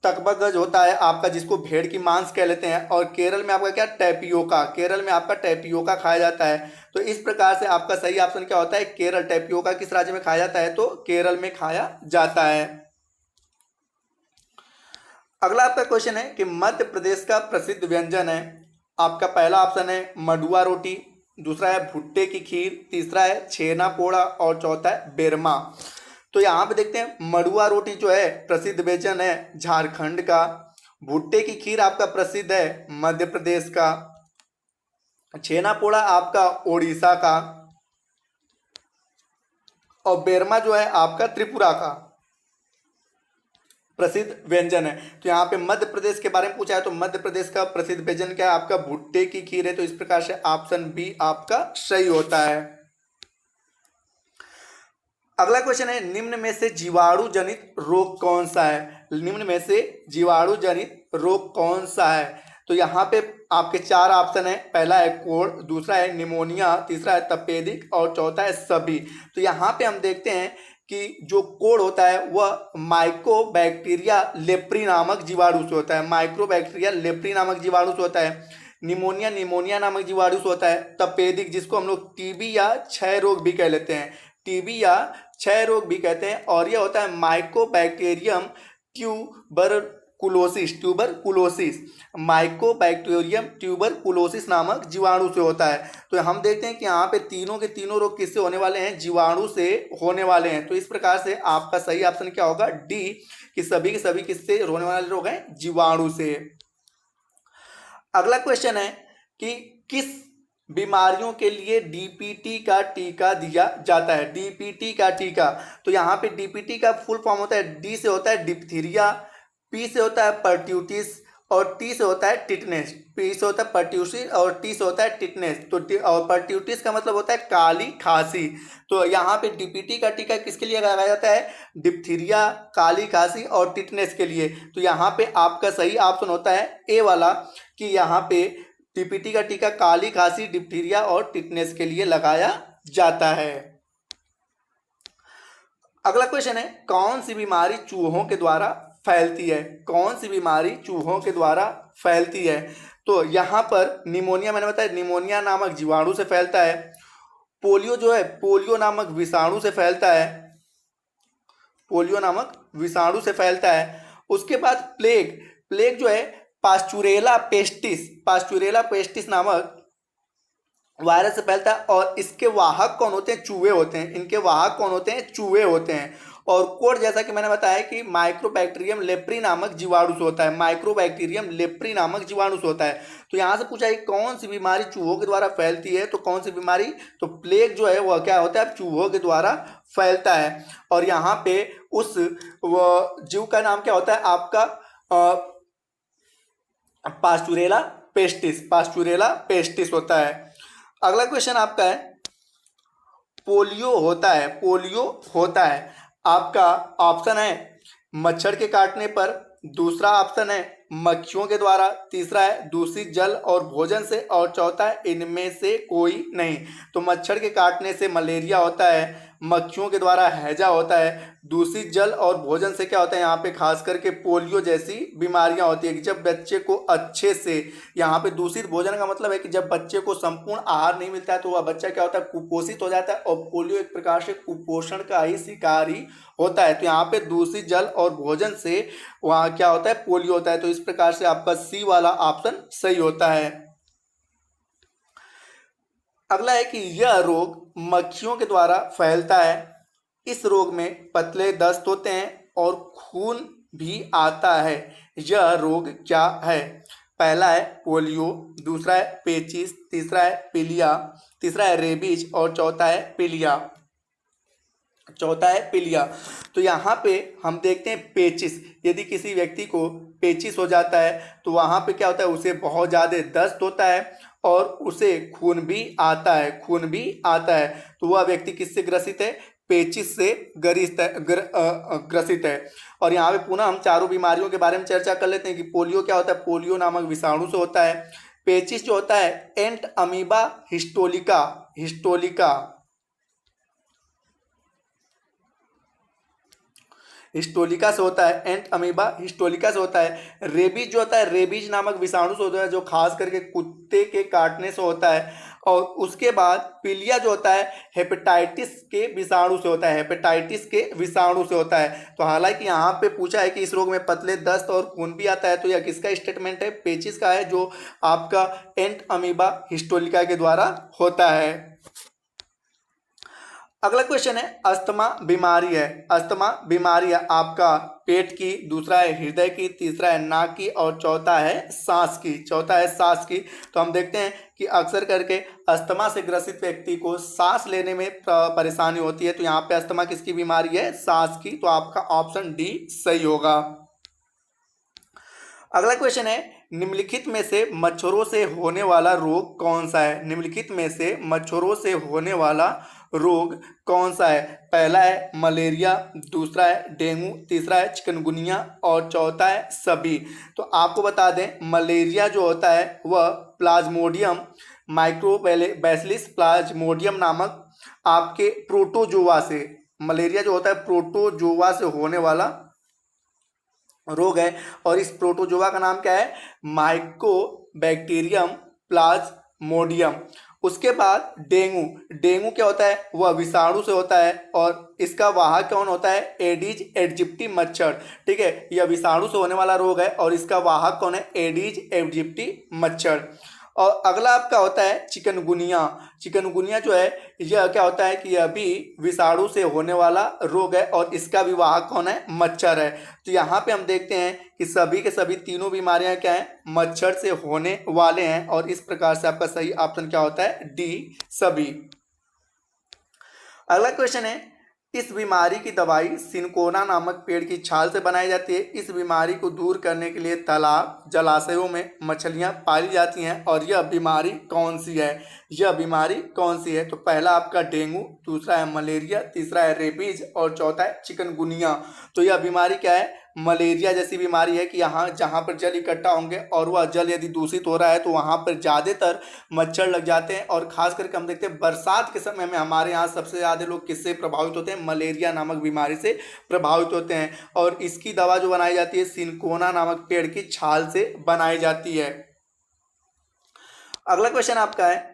तकबगज होता है आपका, जिसको भेड़ की मांस कह लेते हैं। और केरल में आपका क्या, टैपियोका। केरल में आपका टैपियोका खाया जाता है। तो इस प्रकार से आपका सही ऑप्शन क्या होता है, केरल। टैपियोका किस राज्य में खाया जाता है, तो केरल में खाया जाता है। अगला आपका क्वेश्चन है कि मध्य प्रदेश का प्रसिद्ध व्यंजन है। आपका पहला ऑप्शन है मडुआ रोटी, दूसरा है भुट्टे की खीर, तीसरा है छेना पोड़ा और चौथा है बेरमा। तो यहाँ पे देखते हैं, मडुआ रोटी जो है प्रसिद्ध व्यंजन है झारखंड का। भुट्टे की खीर आपका प्रसिद्ध है मध्य प्रदेश का। छेना पोड़ा आपका ओडिशा का, और बेरमा जो है आपका त्रिपुरा का प्रसिद्ध व्यंजन है। तो यहाँ पे मध्य प्रदेश के बारे में पूछा है, तो मध्य प्रदेश का प्रसिद्ध व्यंजन क्या है, आपका भुट्टे की खीर है। तो इस प्रकार से ऑप्शन बी आपका सही होता है। अगला क्वेश्चन है, निम्न में से जीवाणु जनित रोग कौन सा है। निम्न में से जीवाणु जनित रोग कौन सा है। तो यहाँ पे आपके चार ऑप्शन है। पहला है कोढ़, दूसरा है निमोनिया, तीसरा है तपेदिक और चौथा है सभी। तो यहाँ पे हम देखते हैं कि जो कोढ़ होता है वह माइकोबैक्टीरिया लेप्री नामक जीवाणु से होता है। माइक्रोबैक्टीरिया लेप्री नामक जीवाणु से होता है। निमोनिया नामक जीवाणु से होता है। तपेदिक जिसको हम लोग टीबी या क्षय रोग भी कह लेते हैं, टीबी या क्षय रोग भी कहते हैं। और यह होता है माइकोबैक्टीरियम ट्यूबरकुलोसिस, माइकोबैक्टीरियम ट्यूबरकुलोसिस नामक जीवाणु से होता है। तो हम देखते हैं कि यहाँ पे तीनों के तीनों रोग किससे होने वाले हैं, जीवाणु से होने वाले हैं। तो इस प्रकार से आपका सही ऑप्शन क्या होगा, डी, कि सभी के सभी किससे होने वाले रोग हैं, जीवाणु से। अगला क्वेश्चन है कि किस बीमारियों के लिए डीपीटी का टीका दिया जाता है। डीपीटी का टीका, तो यहाँ पे डीपीटी का फुल फॉर्म होता है, डी से होता है डिप्थीरिया, पी से होता है परट्यूटिस, और टी से होता है टिटनेस, पी से होता है पर्ट्यूसिस और टी से होता है टिटनेस। तो और पर्ट्यूटिस का मतलब होता है काली खांसी। तो यहाँ पे डीपीटी का टीका किसके लिए लगाया जाता है? डिप्थीरिया, काली खांसी और टिटनेस के लिए। तो यहाँ पे आपका सही ऑप्शन होता है ए वाला, कि यहाँ पे डीपीटी का टीका काली खांसी, डिप्थीरिया और टिटनेस के लिए लगाया जाता है। अगला क्वेश्चन है, कौन सी बीमारी चूहों के द्वारा फैलती है? कौन सी बीमारी चूहों के द्वारा फैलती है? तो यहाँ पर निमोनिया, मैंने बताया निमोनिया नामक जीवाणु से फैलता है। पोलियो जो है, पोलियो नामक विषाणु से फैलता है, पोलियो नामक विषाणु से फैलता है। उसके बाद प्लेग, प्लेग जो है पास्चुरेला पेस्टिस, पास्चुरेला पेस्टिस नामक वायरस से फैलता है। और इसके वाहक कौन होते हैं? चूहे होते हैं। इनके वाहक कौन होते हैं? चूहे होते हैं। और कोड जैसा कि मैंने बताया कि माइक्रोबैक्टीरियम लेप्री नामक जीवाणु से होता है, माइक्रोबैक्टीरियम लेप्री नामक जीवाणु से होता है। तो यहाँ से पूछा है कौन सी बीमारी चूहों के द्वारा फैलती है? तो कौन सी बीमारी? तो प्लेग जो है वह क्या होता है? चूहों के द्वारा फैलता है। और यहाँ पे उस जीव का नाम क्या होता है? आपका पास्चुरेला पेस्टिस, पास्चुरेला पेस्टिस होता है। अगला क्वेश्चन आपका है, पोलियो होता है, पोलियो होता है आपका ऑप्शन है मच्छर के काटने पर, दूसरा ऑप्शन है मक्खियों के द्वारा, तीसरा है दूषित जल और भोजन से, और चौथा है इनमें से कोई नहीं। तो मच्छर के काटने से मलेरिया होता है, मक्खियों के द्वारा हैजा होता है, दूषित जल और भोजन से क्या होता है? यहाँ पे खास करके पोलियो जैसी बीमारियां होती है कि जब बच्चे को अच्छे से, यहाँ पे दूषित भोजन का मतलब है कि जब बच्चे को संपूर्ण आहार नहीं मिलता है तो वह बच्चा क्या होता है? कुपोषित हो जाता है। और पोलियो एक प्रकार से कुपोषण का ही शिकारी होता है। तो यहाँ पे दूषित जल और भोजन से वहाँ क्या होता है? पोलियो होता है। तो इस प्रकार से आपका सी वाला ऑप्शन सही होता है। अगला है कि यह रोग मक्खियों के द्वारा फैलता है। इस रोग में पतले दस्त होते हैं और खून भी आता है। यह रोग क्या है? पहला है पोलियो, दूसरा है पेचिस, तीसरा है पीलिया, तीसरा है रेबीज और चौथा है पीलिया, चौथा है पीलिया। तो यहाँ पे हम देखते हैं पेचिस, यदि किसी व्यक्ति को पेचिस हो जाता है तो वहाँ पे क्या होता है? उसे बहुत ज़्यादा दस्त होता है और उसे खून भी आता है, खून भी आता है। तो वह व्यक्ति किससे ग्रसित है? पेचिस से ग्रसित है। और यहाँ पे पुनः हम चारों बीमारियों के बारे में चर्चा कर लेते हैं कि पोलियो क्या होता है? पोलियो नामक विषाणु से होता है। पेचिस जो होता है एंट अमीबा हिस्टोलिका, हिस्टोलिका, हिस्टोलिका से होता है, एंट अमीबा हिस्टोलिका से होता है। रेबीज जो होता है, रेबीज नामक विषाणु से होता है जो खास करके कुत्ते के काटने से होता है। और उसके बाद पीलिया जो होता है हेपेटाइटिस के विषाणु से होता है, हेपेटाइटिस के विषाणु से होता है। तो हालांकि यहाँ पे पूछा है कि इस रोग में पतले दस्त और खून भी आता है, तो यह किसका स्टेटमेंट है? पेचिस का है, जो आपका एंट अमीबा हिस्टोलिका के द्वारा होता है। अगला क्वेश्चन है, अस्थमा बीमारी है, अस्थमा बीमारी है आपका पेट की, दूसरा है हृदय की, तीसरा है नाक की और चौथा है सांस की, चौथा है सांस की। तो हम देखते हैं कि अक्सर करके अस्थमा से ग्रसित व्यक्ति को सांस लेने में परेशानी होती है। तो यहाँ पे अस्थमा किसकी बीमारी है? सांस की। तो आपका ऑप्शन डी सही होगा। अगला क्वेश्चन है, निम्नलिखित में से मच्छरों से होने वाला रोग कौन सा है? निम्नलिखित में से मच्छरों से होने वाला रोग कौन सा है? पहला है मलेरिया, दूसरा है डेंगू, तीसरा है चिकनगुनिया और चौथा है सभी। तो आपको बता दें, मलेरिया जो होता है वह प्लाज्मोडियम माइक्रोबैसिलस प्लाज्मोडियम नामक आपके प्रोटोजोआ से, मलेरिया जो होता है प्रोटोजोआ से होने वाला रोग है। और इस प्रोटोजोआ का नाम क्या है? Mycobacterium Plasmodium. उसके बाद डेंगू, डेंगू क्या होता है? वह विषाणु से होता है और इसका वाहक कौन होता है? एडिज एजिप्टी मच्छर। ठीक है, यह विषाणु से होने वाला रोग है और इसका वाहक कौन है? एडिज एजिप्टी मच्छर। और अगला आपका होता है चिकनगुनिया। चिकनगुनिया जो है यह क्या होता है कि यह भी विषाणु से होने वाला रोग है और इसका भी वाहक कौन है? मच्छर है। तो यहाँ पे हम देखते हैं कि सभी के सभी तीनों बीमारियां क्या हैं? मच्छर से होने वाले हैं। और इस प्रकार से आपका सही ऑप्शन क्या होता है? डी सभी। अगला क्वेश्चन है, इस बीमारी की दवाई सिनकोना नामक पेड़ की छाल से बनाई जाती है। इस बीमारी को दूर करने के लिए तालाब जलाशयों में मछलियां पाली जाती हैं। और यह बीमारी कौन सी है? यह बीमारी कौन सी है? तो पहला आपका डेंगू, दूसरा है मलेरिया, तीसरा है रेबीज और चौथा है चिकनगुनिया। तो यह बीमारी क्या है? मलेरिया जैसी बीमारी है कि यहाँ जहाँ पर जल इकट्ठा होंगे और वह जल यदि दूषित हो रहा है तो वहाँ पर ज़्यादातर मच्छर लग जाते हैं। और खास करके हम देखते हैं बरसात के समय में हमारे यहाँ सबसे ज़्यादा लोग किससे प्रभावित होते हैं? मलेरिया नामक बीमारी से प्रभावित होते हैं। और इसकी दवा जो बनाई जाती है सिनकोना नामक पेड़ की छाल से बनाई जाती है। अगला क्वेश्चन आपका है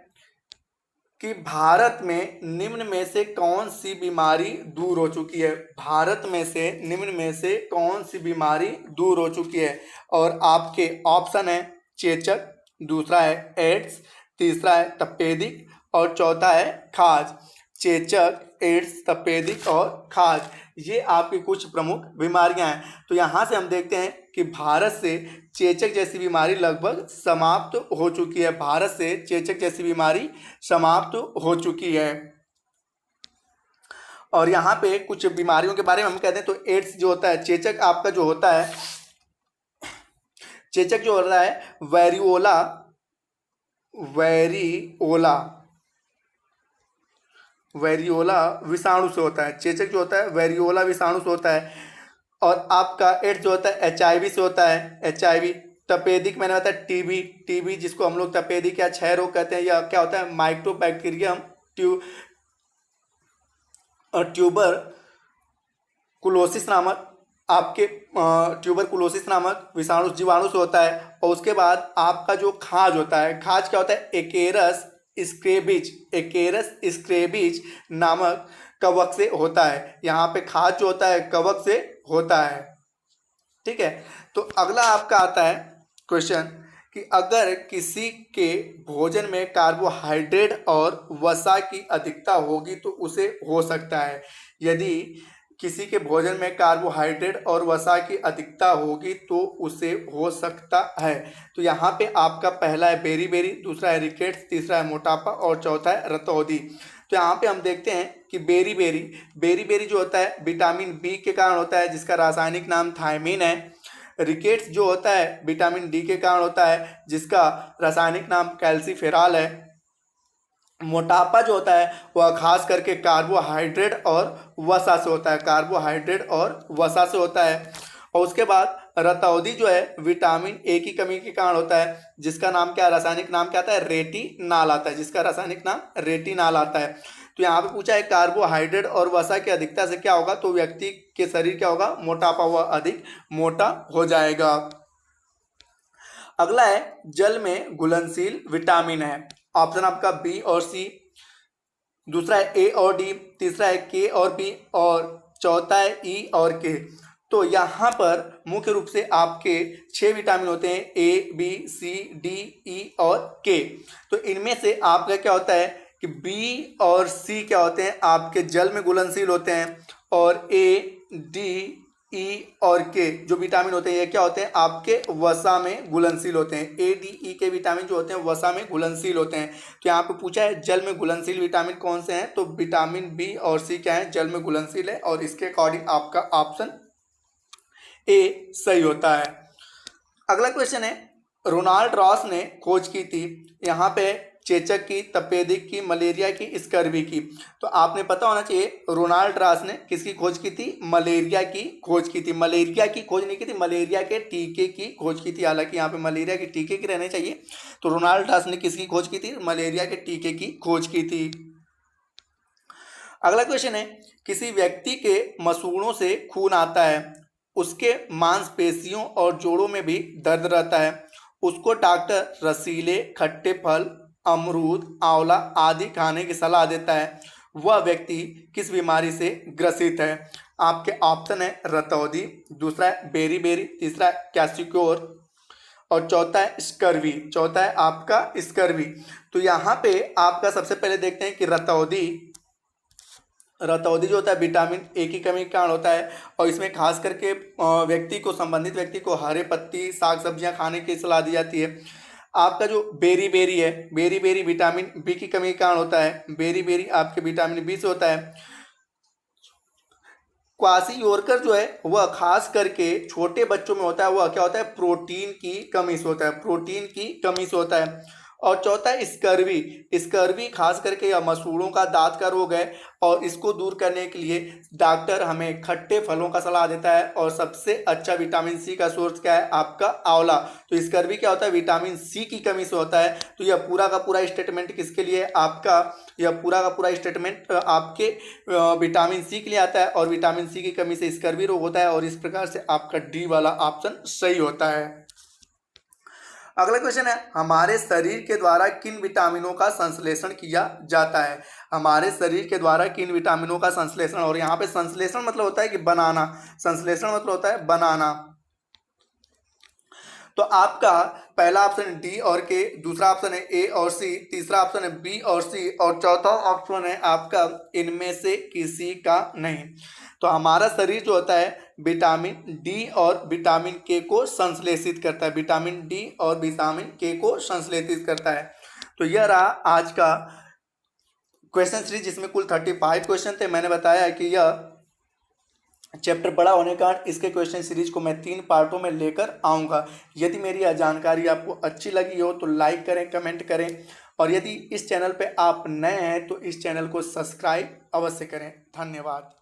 कि भारत में निम्न में से कौन सी बीमारी दूर हो चुकी है? भारत में से निम्न में से कौन सी बीमारी दूर हो चुकी है? और आपके ऑप्शन है चेचक, दूसरा है एड्स, तीसरा है तपेदिक और चौथा है खाज। चेचक, एड्स, तपेदिक और खाज, ये आपकी कुछ प्रमुख बीमारियां हैं। तो यहाँ से हम देखते हैं कि भारत से चेचक जैसी बीमारी लगभग समाप्त हो चुकी है। भारत से चेचक जैसी बीमारी समाप्त हो चुकी है। और यहाँ पे कुछ बीमारियों के बारे में हम कहते हैं तो एड्स जो होता है, चेचक आपका जो होता है, चेचक जो होता है वेरियोला वेरियोला विषाणु से होता है। चेचक जो होता है वेरियोला विषाणु से होता है। और आपका एड्स जो होता है HIV से होता है, HIV। तपेदिक मैंने बताया टीबी जिसको हम लोग तपेदिक या क्षय रोग कहते हैं, यह क्या होता है? माइक्रोबैक्टीरियम ट्यूबर कुलोसिस नामक आपके ट्यूबरकुलोसिस नामक विषाणु जीवाणु से होता है। और उसके बाद आपका जो खाज होता है, खाज क्या होता है? एकेरस स्क्रेबिज नामक कवक से होता है। यहाँ पे खाज जो होता है कवक से होता है। ठीक है, तो अगला आपका आता है क्वेश्चन कि अगर किसी के भोजन में कार्बोहाइड्रेट और वसा की अधिकता होगी तो उसे हो सकता है। यदि किसी के भोजन में कार्बोहाइड्रेट और वसा की अधिकता होगी तो उसे हो सकता है। तो यहाँ पे आपका पहला है बेरी, दूसरा है रिकेट्स, तीसरा है मोटापा और चौथा है रतौंधी। तो यहाँ पे हम देखते हैं कि बेरी जो होता है विटामिन बी के कारण होता है, जिसका रासायनिक नाम थायमीन है। रिकेट्स जो होता है विटामिन डी के कारण होता है, जिसका रासायनिक नाम कैल्सीफेरॉल है। मोटापा जो होता है वह खास करके कार्बोहाइड्रेट और वसा से होता है। और उसके बाद रतौंधी जो है विटामिन ए की कमी के कारण होता है, जिसका नाम क्या, रासायनिक नाम क्या आता है? रेटिनाल आता है। तो यहाँ पे पूछा है कार्बोहाइड्रेट और वसा की अधिकता से क्या होगा? तो व्यक्ति के शरीर क्या होगा? मोटापा हुआ, अधिक मोटा हो जाएगा। अगला है जल में घुलनशील विटामिन है। ऑप्शन आपका बी और सी, दूसरा है ए और डी, तीसरा है के और बी और चौथा है ई और के। तो यहाँ पर मुख्य रूप से आपके 6 विटामिन होते हैं, A B C D E और के। तो इनमें से आपका क्या होता है कि बी और सी क्या होते हैं? आपके जल में घुलनशील होते हैं। और ए डी ई और के जो विटामिन होते हैं ये क्या होते हैं? आपके वसा में घुलनशील होते हैं। ए डी ई के विटामिन जो होते हैं वसा में घुलनशील होते हैं। तो यहाँ पे पूछा है जल में घुलनशील विटामिन कौन से हैं? तो विटामिन बी और सी क्या है? जल में घुलनशील है। और इसके अकॉर्डिंग आपका ऑप्शन ए सही होता है। अगला क्वेश्चन है रोनाल्ड रॉस ने खोज की थी यहाँ पे चेचक की, तपेदिक की, मलेरिया की, स्कर्वी की। तो आपने पता होना चाहिए रोनाल्ड रॉस ने किसकी खोज की थी? मलेरिया की खोज की थी। मलेरिया की खोज नहीं की थी, मलेरिया के टीके की खोज की थी। हालांकि यहाँ पे मलेरिया के टीके की रहने चाहिए। तो रोनाल्ड रॉस ने किसकी खोज की थी? मलेरिया के टीके की खोज की थी। अगला क्वेश्चन है किसी व्यक्ति के मसूड़ों से खून आता है, उसके मांसपेशियों और जोड़ों में भी दर्द रहता है, उसको डॉक्टर रसीले खट्टे फल, अमरूद, आंवला आदि खाने की सलाह देता है, वह व्यक्ति किस बीमारी से ग्रसित है? आपके ऑप्शन है रतौंधी, दूसरा है बेरी, तीसरा है क्वाशियोर और चौथा है स्कर्वी। चौथा है आपका स्कर्वी। तो यहाँ पे आपका सबसे पहले देखते हैं कि रतौंधी जो होता है विटामिन ए की कमी के कारण होता है। और इसमें खास करके संबंधित व्यक्ति को हरे पत्ती साग सब्जियां खाने की सलाह दी जाती है। आपका जो बेरी है, बेरी विटामिन बी की कमी के कारण होता है। बेरी आपके विटामिन बी से होता है। क्वासीयोरकर जो है वह खास करके छोटे बच्चों में होता है, वह क्या होता है, प्रोटीन की कमी से होता है, प्रोटीन की कमी से होता है। और चौथा है स्कर्वी। स्कर्वी खास करके यह मसूड़ों का दांत का रोग है और इसको दूर करने के लिए डॉक्टर हमें खट्टे फलों का सलाह देता है। और सबसे अच्छा विटामिन सी का सोर्स क्या है, आपका आंवला। तो स्कर्वी क्या होता है, विटामिन सी की कमी से होता है। तो यह पूरा का पूरा स्टेटमेंट किसके लिए, आपका यह पूरा का पूरा स्टेटमेंट आपके विटामिन सी के लिए आता है और विटामिन सी की कमी से स्कर्वी रोग होता है। और इस प्रकार से आपका डी वाला ऑप्शन सही होता है। अगला क्वेश्चन है, हमारे शरीर के द्वारा किन विटामिनों का संश्लेषण किया जाता है। हमारे शरीर के द्वारा किन विटामिनों का संश्लेषण, और यहाँ पे संश्लेषण मतलब होता है कि बनाना, संश्लेषण मतलब होता है बनाना। तो आपका पहला ऑप्शन डी और के, दूसरा ऑप्शन है ए और सी, तीसरा ऑप्शन है बी और सी, और चौथा ऑप्शन है आपका इनमें से किसी का नहीं। तो हमारा शरीर जो होता है विटामिन डी और विटामिन के को संश्लेषित करता है, विटामिन डी और विटामिन के को संश्लेषित करता है। तो यह रहा आज का क्वेश्चन सीरीज, जिसमें कुल 35 क्वेश्चन थे। मैंने बताया है कि यह चैप्टर बड़ा होने का इसके क्वेश्चन सीरीज को मैं 3 पार्टों में लेकर आऊँगा। यदि मेरी यह जानकारी आपको अच्छी लगी हो तो लाइक करें, कमेंट करें, और यदि इस चैनल पे आप नए हैं तो इस चैनल को सब्सक्राइब अवश्य करें। धन्यवाद।